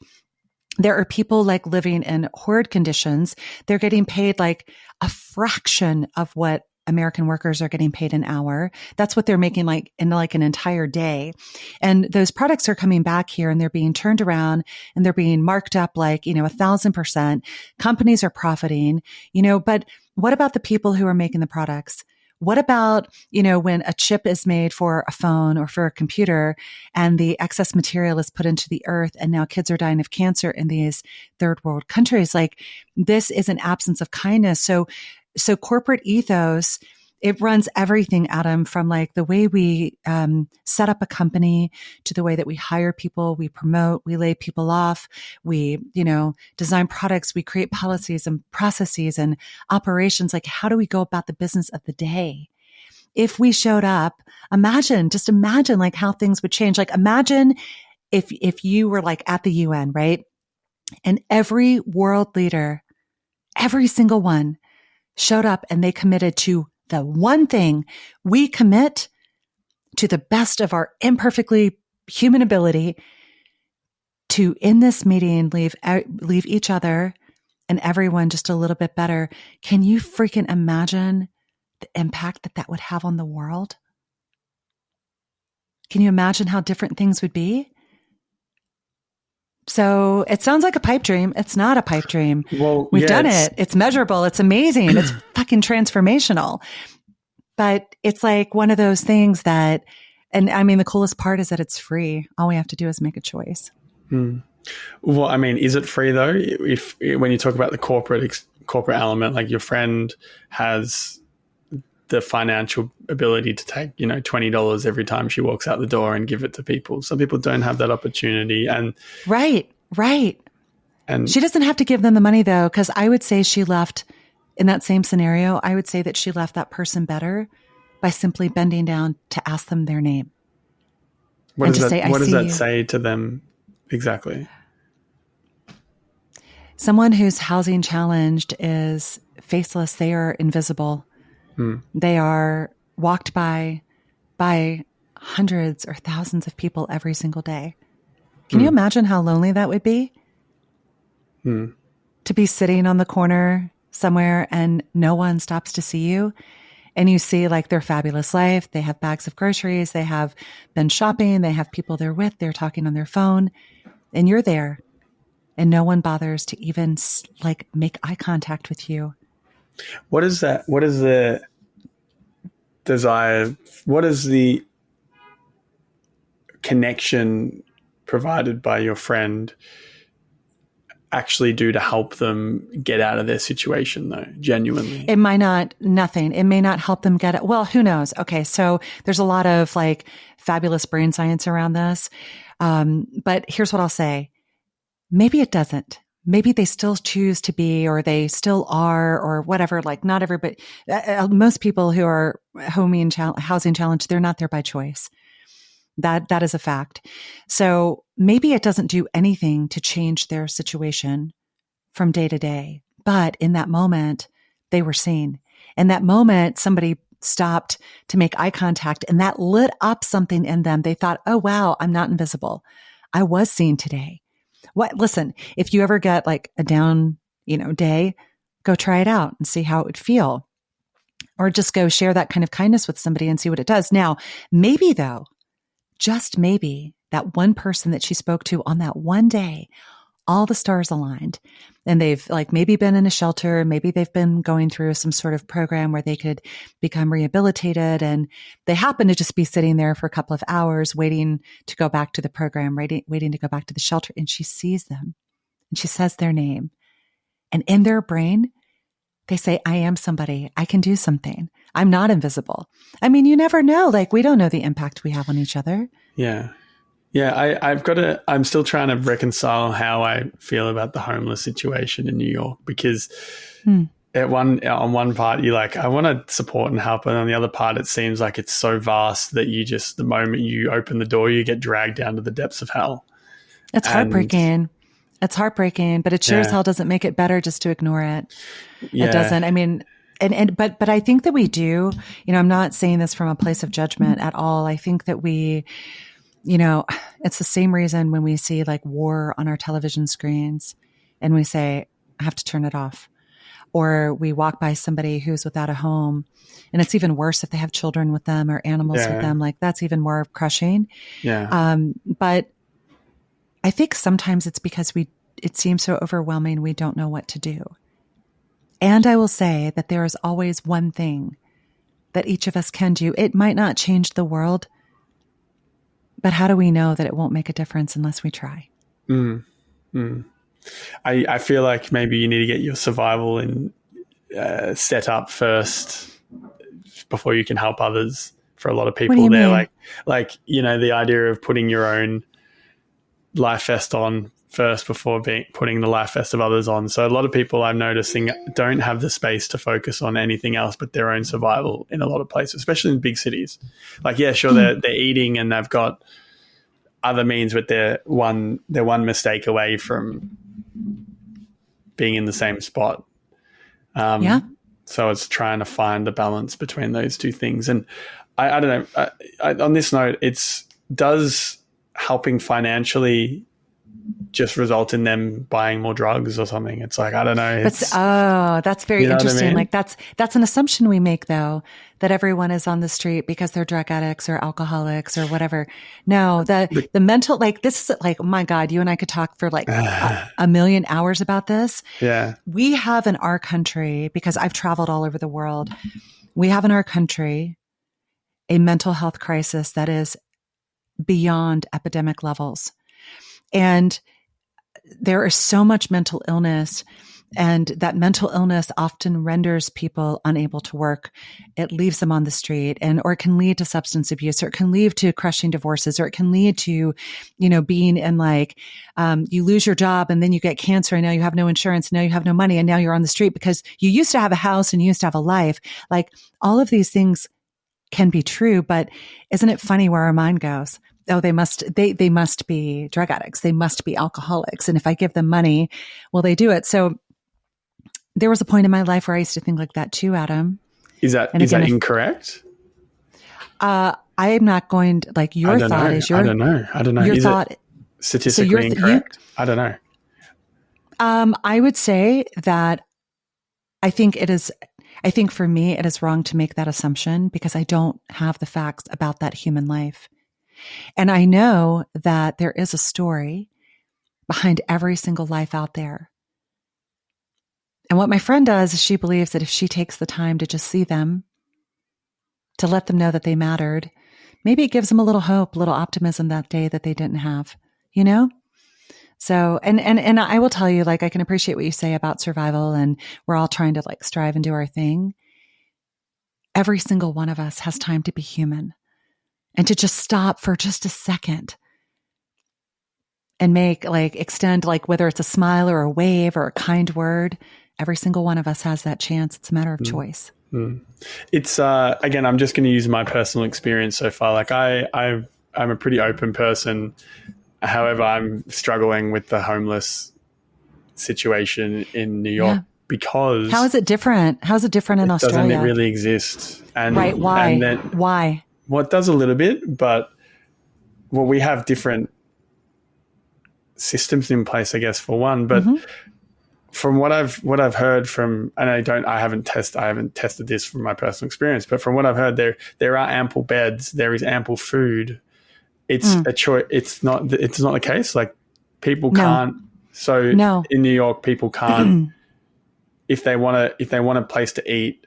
S2: There are people living in horrid conditions. They're getting paid a fraction of what American workers are getting paid an hour. That's what they're making like in like an entire day. And those products are coming back here and they're being turned around and they're being marked up like, 1,000%. Companies are profiting, but what about the people who are making the products? What about, when a chip is made for a phone or for a computer and the excess material is put into the earth and now kids are dying of cancer in these third world countries? Like this is an absence of kindness. So corporate ethos, it runs everything, Adam, from like the way we set up a company to the way that we hire people, we promote, we lay people off, we, design products, we create policies and processes and operations. Like, how do we go about the business of the day? If we showed up, imagine like how things would change. Like, imagine if you were like at the UN, right? And every world leader, every single one showed up and they committed to the one thing: we commit to the best of our imperfectly human ability to, in this meeting, leave each other and everyone just a little bit better. Can you freaking imagine the impact that would have on the world? Can you imagine how different things would be? So it sounds like a pipe dream. It's not a pipe dream.
S1: Well,
S2: we've done it. It's measurable. It's amazing. It's fucking transformational. But it's like one of those things that, and I mean, the coolest part is that it's free. All we have to do is make a choice.
S1: Well, I mean, is it free though? If when you talk about the corporate element, like your friend has the financial ability to take, $20 every time she walks out the door and give it to people. Some people don't have that opportunity. And
S2: right. And she doesn't have to give them the money though, because I would say she left in that same scenario. I would say that she left that person better by simply bending down to ask them their name.
S1: What does that say to them exactly?
S2: Someone who's housing challenged is faceless. They are invisible. They are walked by hundreds or thousands of people every single day. Can you imagine how lonely that would be? To be sitting on the corner somewhere and no one stops to see you, and you see like their fabulous life. They have bags of groceries. They have been shopping. They have people they're with. They're talking on their phone, and you're there, and no one bothers to even like make eye contact with you.
S1: What is that? What is the desire? What is the connection provided by your friend actually do to help them get out of their situation though, genuinely?
S2: It might not, nothing. It may not help them get it. Well, who knows? Okay. So there's a lot of like fabulous brain science around this. But here's what I'll say. Maybe it doesn't. Maybe they still choose to be, or they still are, or whatever. Like not everybody, most people who are housing challenged, they're not there by choice. That is a fact. So maybe it doesn't do anything to change their situation from day to day. But in that moment, they were seen. In that moment, somebody stopped to make eye contact, and that lit up something in them. They thought, oh, wow, I'm not invisible. I was seen today. Listen, if you ever get like a down, day, go try it out and see how it would feel. Or just go share that kind of kindness with somebody and see what it does. Now, maybe though, just maybe that one person that she spoke to on that one day, all the stars aligned, and they've like maybe been in a shelter, maybe they've been going through some sort of program where they could become rehabilitated, and they happen to just be sitting there for a couple of hours waiting to go back to the program, waiting to go back to the shelter, and she sees them and she says their name, and in their brain, they say, I am somebody. I can do something. I'm not invisible. I mean, you never know. Like, we don't know the impact we have on each other.
S1: Yeah. Yeah. I'm still trying to reconcile how I feel about the homeless situation in New York, because on one part, you're like, I want to support and help. And on the other part, it seems like it's so vast that the moment you open the door, you get dragged down to the depths of hell.
S2: It's heartbreaking. It's heartbreaking, but it sure as hell doesn't make it better just to ignore it. Yeah. It doesn't. I mean, but I think that we do, I'm not saying this from a place of judgment at all. I think that we, it's the same reason when we see like war on our television screens and we say, I have to turn it off. or we walk by somebody who's without a home. And it's even worse if they have children with them or animals with them. Like that's even more crushing.
S1: Yeah.
S2: But I think sometimes it's because it seems so overwhelming. We don't know what to do. And I will say that there is always one thing that each of us can do. It might not change the world, but how do we know that it won't make a difference unless we try?
S1: I feel like maybe you need to get your survival set up first before you can help others. For a lot of people, they're
S2: mean?
S1: like the idea of putting your own life vest on first before putting the life vest of others on. So a lot of people I'm noticing don't have the space to focus on anything else but their own survival in a lot of places, especially in big cities. Like, yeah, sure, they're eating and they've got other means, but they're one mistake away from being in the same spot. So it's trying to find a balance between those two things. And I don't know, on this note, does helping financially just result in them buying more drugs or something? It's like, I don't know.
S2: That's very interesting.
S1: I mean?
S2: Like that's an assumption we make though, that everyone is on the street because they're drug addicts or alcoholics or whatever. No, the mental, like this is like, oh my God, you and I could talk for like a million hours about this.
S1: Yeah.
S2: We have in our country, because I've traveled all over the world, we have in our country a mental health crisis that is beyond epidemic levels. And there is so much mental illness, and that mental illness often renders people unable to work. It leaves them on the street, or it can lead to substance abuse, or it can lead to crushing divorces, or it can lead to, being in like, you lose your job and then you get cancer and now you have no insurance, and now you have no money, and now you're on the street because you used to have a house and you used to have a life. Like all of these things can be true, but isn't it funny where our mind goes? Oh, they must be drug addicts. They must be alcoholics. And if I give them money, will they do it? So there was a point in my life where I used to think like that too, Adam.
S1: Is that incorrect?
S2: I am not going to, like your thought is your,
S1: I don't know.
S2: Your
S1: is
S2: thought
S1: it statistically incorrect? I don't know.
S2: I would say that I think for me, it is wrong to make that assumption because I don't have the facts about that human life. And I know that there is a story behind every single life out there. And what my friend does is she believes that if she takes the time to just see them, to let them know that they mattered, maybe it gives them a little hope, a little optimism that day that they didn't have, So, and I will tell you, like, I can appreciate what you say about survival, and we're all trying to like strive and do our thing. Every single one of us has time to be human and to just stop for just a second and extend, like, whether it's a smile or a wave or a kind word. Every single one of us has that chance. It's a matter of choice.
S1: It's, again, I'm just going to use my personal experience so far. Like I'm a pretty open person. However, I'm struggling with the homeless situation in New York because...
S2: How is it different? How is it different in Australia?
S1: Doesn't it really exist? And,
S2: right. Why?
S1: And then,
S2: why?
S1: Well, it does a little bit, but we have different systems in place, I guess, for one. But from what I've heard from, and I haven't tested this from my personal experience, but from what I've heard, there are ample beds, there is ample food. It's a choice. It's not the case. Like people can't. So in New York, people can't. if they want a place to eat,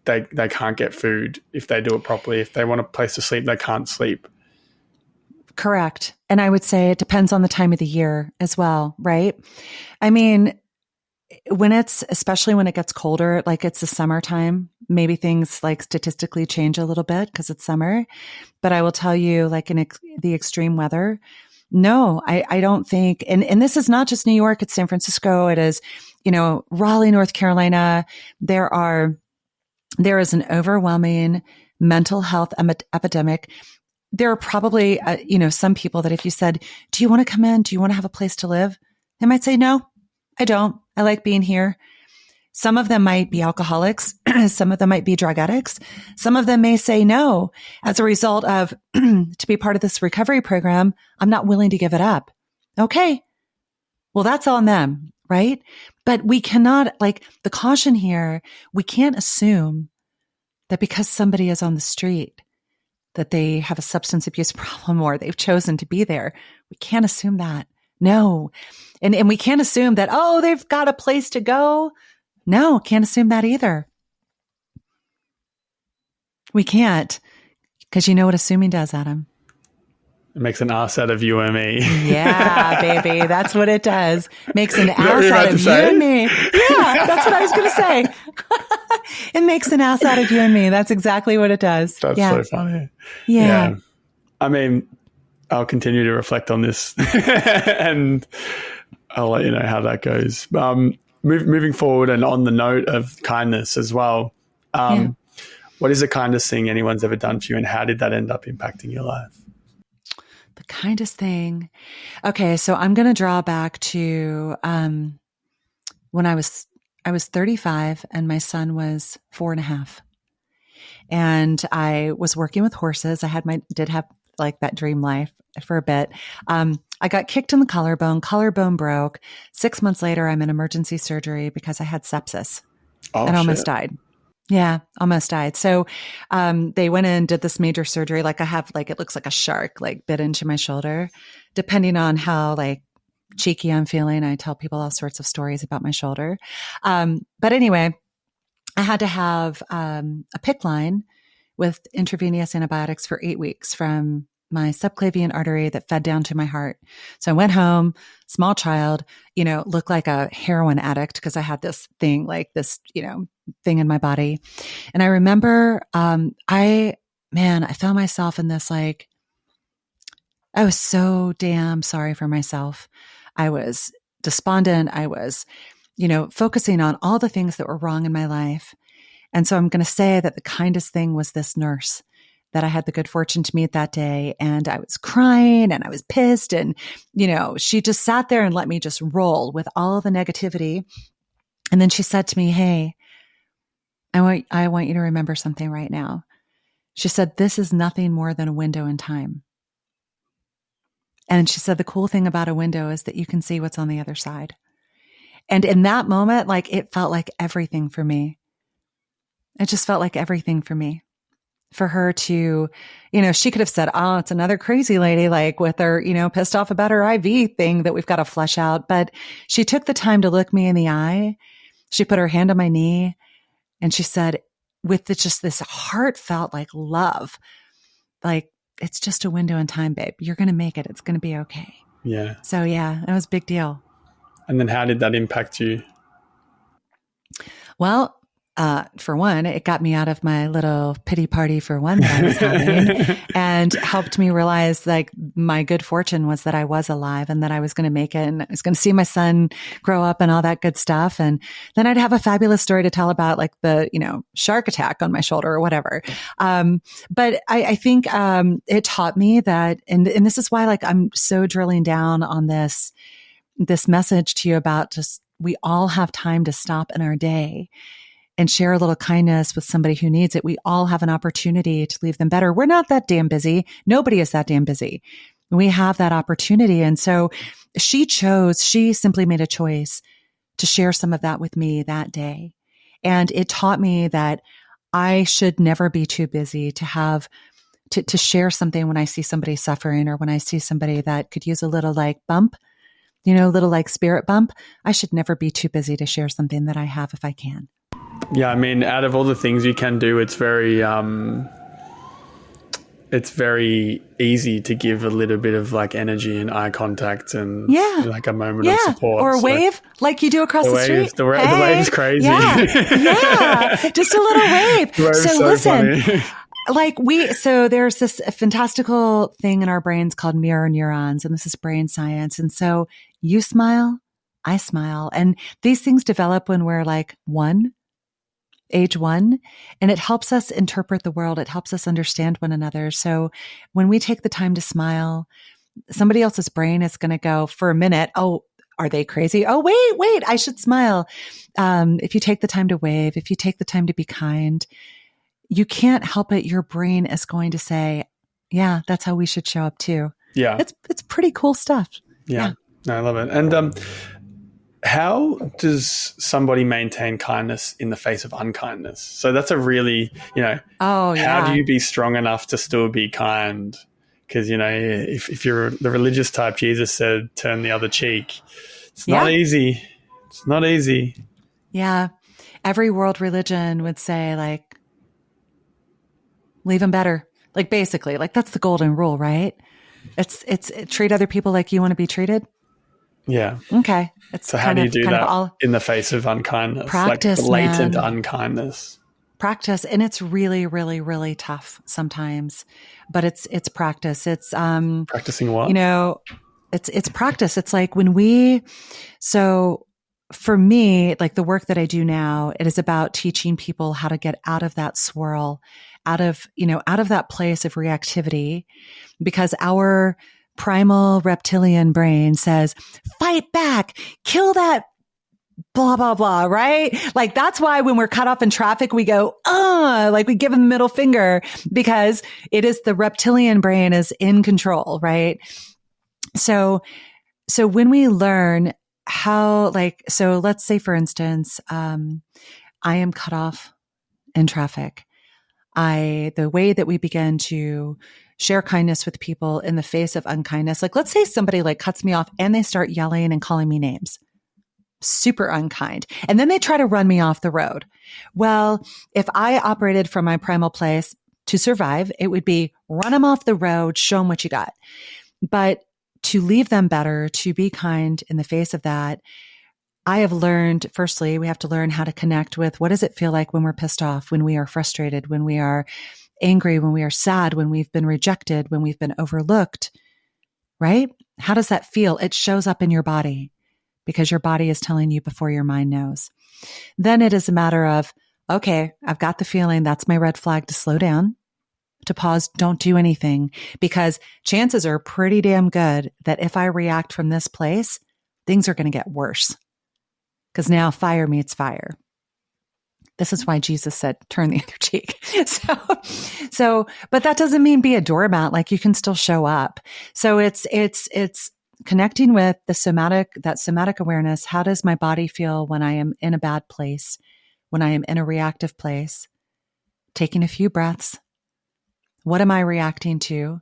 S1: they can't get food if they do it properly. If they want a place to sleep, they can't sleep.
S2: Correct. And I would say it depends on the time of the year as well, right? I mean, especially when it gets colder, like it's the summertime, maybe things like statistically change a little bit because it's summer. But I will tell you, like in the extreme weather, no, I don't think, and this is not just New York, it's San Francisco, it is, Raleigh, North Carolina. There is an overwhelming mental health epidemic. There are probably, some people that if you said, do you want to come in? Do you want to have a place to live? They might say, no, I don't. I like being here. Some of them might be alcoholics. Some of them might be drug addicts. Some of them may say no as a result of to be part of this recovery program. I'm not willing to give it up. Okay. Well, that's on them, right? But we cannot, like, the caution here, we can't assume that because somebody is on the street, that they have a substance abuse problem or they've chosen to be there. We can't assume that. No. And we can't assume that, oh, they've got a place to go. No, can't assume that either. We can't. Because you know what assuming does, Adam?
S1: It makes an ass out of you and me.
S2: Yeah, baby. That's what it does. Makes an ass out of you and me. Yeah, that's what I was going to say. It makes an ass out of you and me. That's exactly what it does.
S1: That's so funny.
S2: Yeah.
S1: I mean, I'll continue to reflect on this and I'll let you know how that goes. Moving forward, and on the note of kindness as well, what is the kindest thing anyone's ever done for you, and how did that end up impacting your life?
S2: The kindest thing. Okay, so I'm going to draw back to when I was 35 and my son was 4.5. And I was working with horses. Did have like that dream life for a bit. I got kicked in the collarbone broke. 6 months later, I'm in emergency surgery because I had sepsis and almost died. Yeah, almost died. So they went in, did this major surgery. Like I have, like, it looks like a shark, like, bit into my shoulder. Depending on how, like, cheeky I'm feeling, I tell people all sorts of stories about my shoulder. But anyway, I had to have a PICC line with intravenous antibiotics for 8 weeks from my subclavian artery that fed down to my heart. So I went home, small child, looked like a heroin addict because I had this thing, like this, thing in my body. And I remember, I found myself in this, like, I was so damn sorry for myself. I was despondent. I was, focusing on all the things that were wrong in my life. And so I'm going to say that the kindest thing was this nurse that I had the good fortune to meet that day. And I was crying and I was pissed. And, she just sat there and let me just roll with all of the negativity. And then she said to me, "Hey, I want you to remember something right now." She said, "This is nothing more than a window in time." And she said, the cool thing about a window is that you can see what's on the other side. And in that moment, like, it felt like everything for me. It just felt like everything for me. For her to, she could have said, "Oh, it's another crazy lady, like, with her, pissed off about her IV thing that we've got to flesh out." But she took the time to look me in the eye. She put her hand on my knee and she said, with just this heartfelt, like, love, like, "It's just a window in time, babe. You're going to make it. It's going to be okay."
S1: Yeah.
S2: So yeah, it was a big deal.
S1: And then how did that impact you?
S2: Well, for one, it got me out of my little pity party for one that I was having and helped me realize, like, my good fortune was that I was alive and that I was going to make it and I was going to see my son grow up and all that good stuff. And then I'd have a fabulous story to tell about, like, the, shark attack on my shoulder or whatever. But I think it taught me that, and this is why, like, I'm so drilling down on this message to you about just, we all have time to stop in our day and share a little kindness with somebody who needs it. We all have an opportunity to leave them better. We're not that damn busy. Nobody is that damn busy. We have that opportunity. And so she simply made a choice to share some of that with me that day. And it taught me that I should never be too busy to have to share something when I see somebody suffering or when I see somebody that could use a little, like, bump, little, like, spirit bump. I should never be too busy to share something that I have if I can.
S1: Yeah, I mean, out of all the things you can do, it's very easy to give a little bit of, like, energy and eye contact and like a moment of support.
S2: Or a wave like you do across the street.
S1: The wave is crazy.
S2: Yeah. Just a little wave.
S1: The wave is so
S2: listen,
S1: funny.
S2: So there's this fantastical thing in our brains called mirror neurons, and this is brain science. And so you smile, I smile. And these things develop when we're, like, age one, and it helps us interpret the world. It helps us understand one another. So when we take the time to smile, somebody else's brain is going to go for a minute, "Oh, are they crazy? Oh, wait, I should smile." If you take the time to wave, if you take the time to be kind, you can't help it. Your brain is going to say, "Yeah, that's how we should show up too."
S1: Yeah.
S2: It's pretty cool stuff.
S1: Yeah. No, I love it. And How does somebody maintain kindness in the face of unkindness? So that's a really,
S2: Oh,
S1: how do
S2: yeah.
S1: you be strong enough to still be kind? Because, if you're the religious type, Jesus said, turn the other cheek. It's not
S2: Yeah.
S1: easy. It's not easy.
S2: Yeah. Every world religion would say, like, leave them better. Like, basically, like, that's the golden rule, right? It's treat other people like you want to be treated.
S1: Yeah.
S2: Okay. It's
S1: So how do you do
S2: kind of
S1: that
S2: all
S1: in the face of unkindness, like
S2: practice,
S1: blatant
S2: man.
S1: unkindness?
S2: Practice. And it's really, really, really tough sometimes, but it's practice. It's,
S1: Practicing what?
S2: It's practice. It's like so for me, like the work that I do now, it is about teaching people how to get out of that swirl, out of that place of reactivity, because our primal reptilian brain says, fight back, kill that blah, blah, blah, right? Like that's why when we're cut off in traffic, we go, like we give them the middle finger, because it is the reptilian brain is in control, right? So when we learn how, so let's say, for instance, I am cut off in traffic. The way that we begin to share kindness with people in the face of unkindness, like let's say somebody like cuts me off and they start yelling and calling me names. Super unkind. And then they try to run me off the road. Well, if I operated from my primal place to survive, it would be run them off the road, show them what you got. But to leave them better, to be kind in the face of that, I have learned, firstly, we have to learn how to connect with what does it feel like when we're pissed off, when we are frustrated, when we are angry, when we are sad, when we've been rejected, when we've been overlooked, right? How does that feel? It shows up in your body because your body is telling you before your mind knows. Then it is a matter of, okay, I've got the feeling, that's my red flag to slow down, to pause, don't do anything, because chances are pretty damn good that if I react from this place, things are going to get worse. Because now fire meets fire. This is why Jesus said, turn the other cheek. But that doesn't mean be a doormat. Like you can still show up. So it's connecting with that somatic awareness. How does my body feel when I am in a bad place, when I am in a reactive place? Taking a few breaths. What am I reacting to?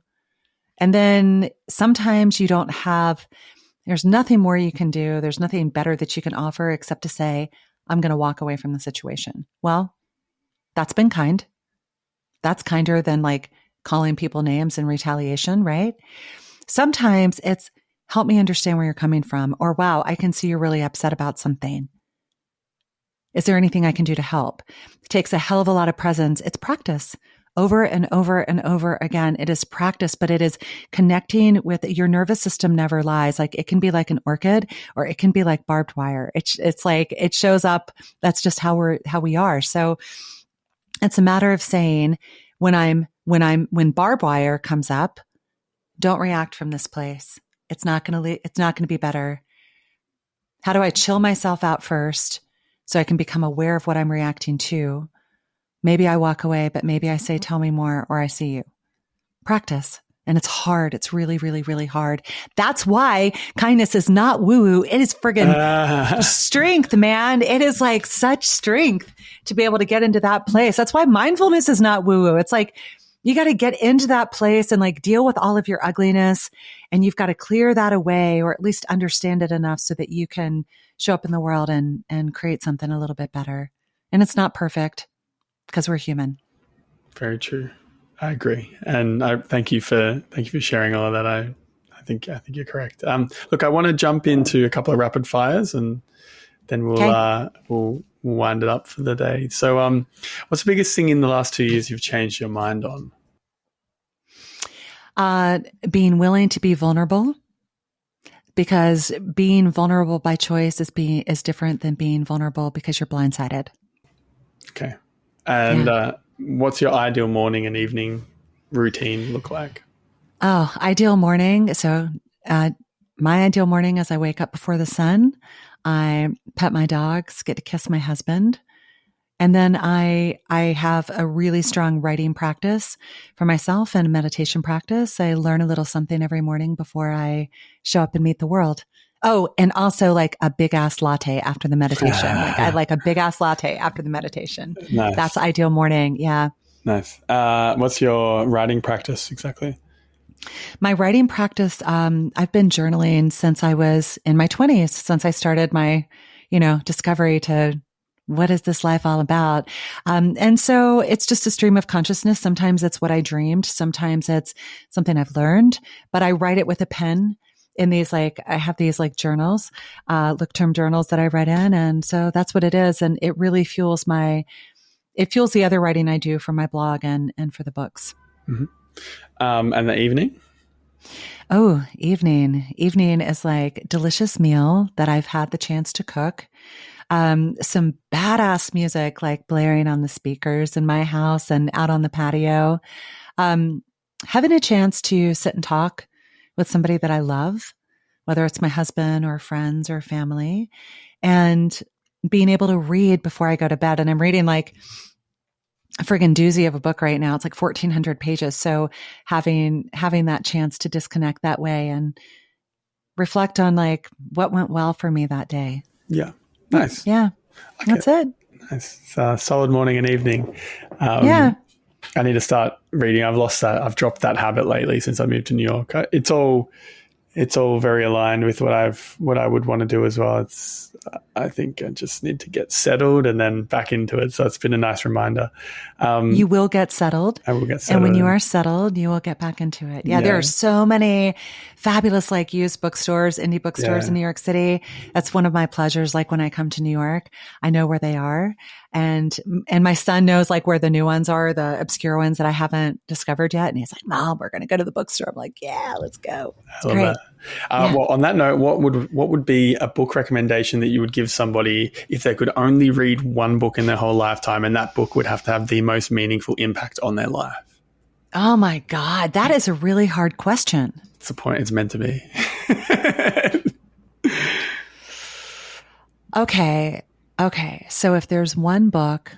S2: And then sometimes there's nothing more you can do. There's nothing better that you can offer except to say, I'm going to walk away from the situation. Well, that's been kind. That's kinder than like calling people names in retaliation, right? Sometimes it's help me understand where you're coming from, or wow, I can see you're really upset about something. Is there anything I can do to help? It takes a hell of a lot of presence. It's practice. Over and over and over again. It is practice, but it is connecting with your nervous system never lies. Like it can be like an orchid or it can be like barbed wire. It's like it shows up. That's just how we are. So it's a matter of saying when barbed wire comes up, don't react from this place. It's not going to be better. How do I chill myself out first so I can become aware of what I'm reacting to? Maybe I walk away, but maybe I say, tell me more, or I see you. Practice. And it's hard. It's really, really, really hard. That's why kindness is not woo-woo. It is friggin' strength, man. It is like such strength to be able to get into that place. That's why mindfulness is not woo-woo. It's like, you got to get into that place and like deal with all of your ugliness. And you've got to clear that away, or at least understand it enough so that you can show up in the world and create something a little bit better. And it's not perfect, because we're human.
S1: Very true. I agree. And I thank you for sharing all of that. I think you're correct. Look, I want to jump into a couple of rapid fires and then we'll wind it up for the day. So what's the biggest thing in the last 2 years you've changed your mind on?
S2: Being willing to be vulnerable, because being vulnerable by choice is different than being vulnerable because you're blindsided.
S1: Okay. And what's your ideal morning and evening routine look like?
S2: Oh, ideal morning. So my ideal morning is I wake up before the sun. I pet my dogs, get to kiss my husband. And then I have a really strong writing practice for myself and a meditation practice. I learn a little something every morning before I show up and meet the world. Oh, and also like a big ass latte after the meditation. Like I like a big ass latte after the meditation.
S1: Nice.
S2: That's ideal morning. Yeah.
S1: Nice. What's your writing practice exactly?
S2: My writing practice, I've been journaling since I was in my 20s, since I started my, discovery to what is this life all about? And so it's just a stream of consciousness. Sometimes it's what I dreamed. Sometimes it's something I've learned, but I write it with a pen in these, I have these journals, look term journals that I write in. And so that's what it is. And it really fuels it fuels the other writing I do for my blog and for the books.
S1: Mm-hmm. And the evening?
S2: Oh, evening. Evening is like delicious meal that I've had the chance to cook. Some badass music like blaring on the speakers in my house and out on the patio. Having a chance to sit and talk with somebody that I love, whether it's my husband or friends or family, and being able to read before I go to bed. And I'm reading like a friggin' doozy of a book right now. It's like 1,400 pages. So having that chance to disconnect that way and reflect on like what went well for me that day.
S1: Yeah. Nice.
S2: Yeah. Okay. That's it.
S1: Nice. Solid morning and evening.
S2: Yeah.
S1: I need to start reading. I've dropped that habit lately since I moved to New York. It's all very aligned with what I would want to do as well. I think I just need to get settled and then back into it. So it's been a nice reminder.
S2: You will get settled.
S1: I will get settled.
S2: And when you are settled, you will get back into it. Yeah. There are so many fabulous used bookstores, indie bookstores in New York City. That's one of my pleasures. Like when I come to New York, I know where they are. And my son knows where the new ones are, the obscure ones that I haven't discovered yet. And he's like, Mom, we're going to go to the bookstore. I'm like, yeah, let's go. It's great.
S1: That. Well, on that note, what would be a book recommendation that you would give somebody if they could only read one book in their whole lifetime, and that book would have to have the most meaningful impact on their life?
S2: Oh my God, that is a really hard question.
S1: It's the point. It's meant to be.
S2: Okay. So if there's one book,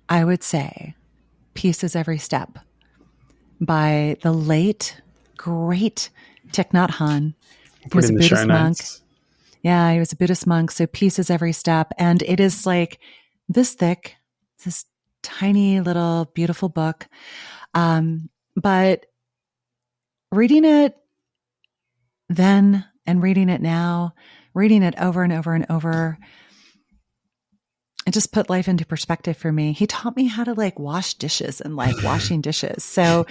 S2: I would say Peace is Every Step by the late, great Thich Nhat Hanh. He was a Buddhist monk. Yeah, he was a Buddhist monk. So Peace is Every Step. And it is like this thick, this tiny little beautiful book. But reading it then and reading it now, reading it over and over and over, it just put life into perspective for me. He taught me how to wash dishes and washing dishes. So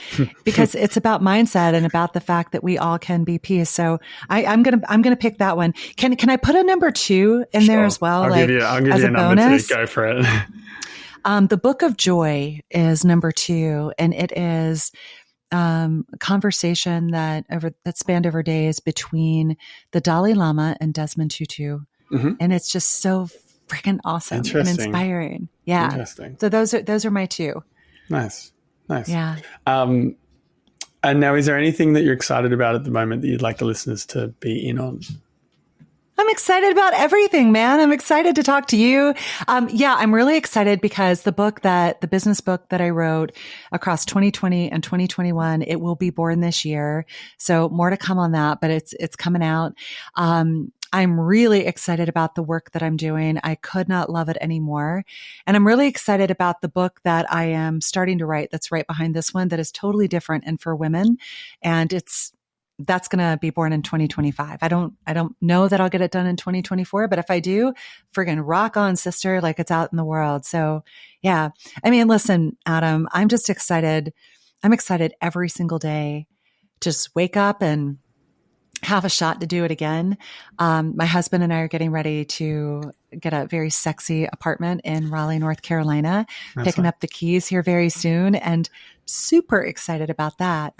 S2: because it's about mindset and about the fact that we all can be peace. So I'm going to pick that one. Can I put a number 2 in there as well?
S1: I'll give you a number bonus? 2. Go for it.
S2: The Book of Joy is number 2, and it is a conversation that spanned over days between the Dalai Lama and Desmond Tutu. Mm-hmm. And it's just so freaking awesome and inspiring. Yeah.
S1: Interesting.
S2: So those are my 2.
S1: Nice.
S2: Yeah.
S1: And now, is there anything that you're excited about at the moment that you'd like the listeners to be in on?
S2: I'm excited about everything, man. I'm excited to talk to you. I'm really excited because the business book that I wrote across 2020 and 2021, it will be born this year. So more to come on that, but it's coming out. I'm really excited about the work that I'm doing. I could not love it anymore. And I'm really excited about the book that I am starting to write that's right behind this one that is totally different and for women. And that's going to be born in 2025. I don't know that I'll get it done in 2024, but if I do, friggin' rock on, sister, it's out in the world. So yeah, I mean, listen, Adam, I'm just excited. I'm excited every single day. Just wake up and have a shot to do it again. My husband and I are getting ready to get a very sexy apartment in Raleigh, North Carolina, picking up the keys here very soon, and super excited about that,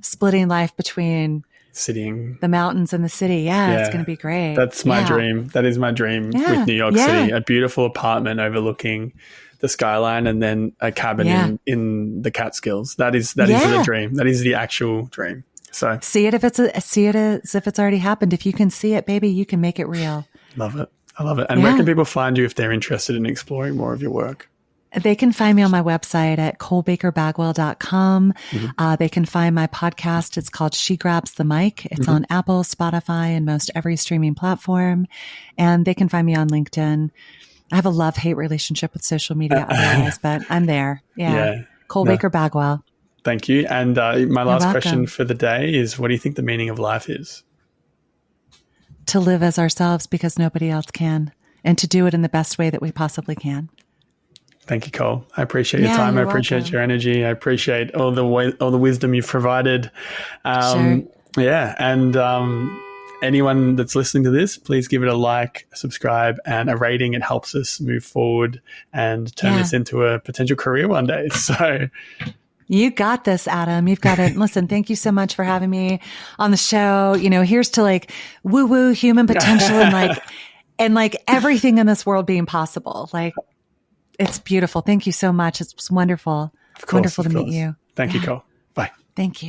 S2: splitting life between the mountains and the city. Yeah. It's going to be great.
S1: That's my dream. That is my dream with New York City, a beautiful apartment overlooking the skyline and then a cabin in the Catskills. That is the dream. That is the actual dream. So
S2: see it as if it's already happened. If you can see it, baby, you can make it real.
S1: Love it. I love it. And where can people find you if they're interested in exploring more of your work?
S2: They can find me on my website at colebakerbagwell.com. They can find my podcast. It's called She Grabs the Mic. It's on Apple, Spotify, and most every streaming platform. And they can find me on LinkedIn. I have a love-hate relationship with social media otherwise, but I'm there. Yeah. Cole Baker Bagwell.
S1: Thank you. And my last question for the day is, what do you think the meaning of life is?
S2: To live as ourselves because nobody else can, and to do it in the best way that we possibly can. Thank
S1: you, Cole. I appreciate your time. I appreciate your energy. I appreciate all the wisdom you've provided.
S2: Sure.
S1: Yeah. And anyone that's listening to this, please give it a like, subscribe, and a rating. It helps us move forward and turn this into a potential career one day. So
S2: you got this, Adam. You've got it. Listen, thank you so much for having me on the show. Here's to like woo-woo human potential and like everything in this world being possible. Like, it's beautiful. Thank you so much. It's wonderful. Wonderful to meet you.
S1: Thank you, Cole. Bye.
S2: Thank you.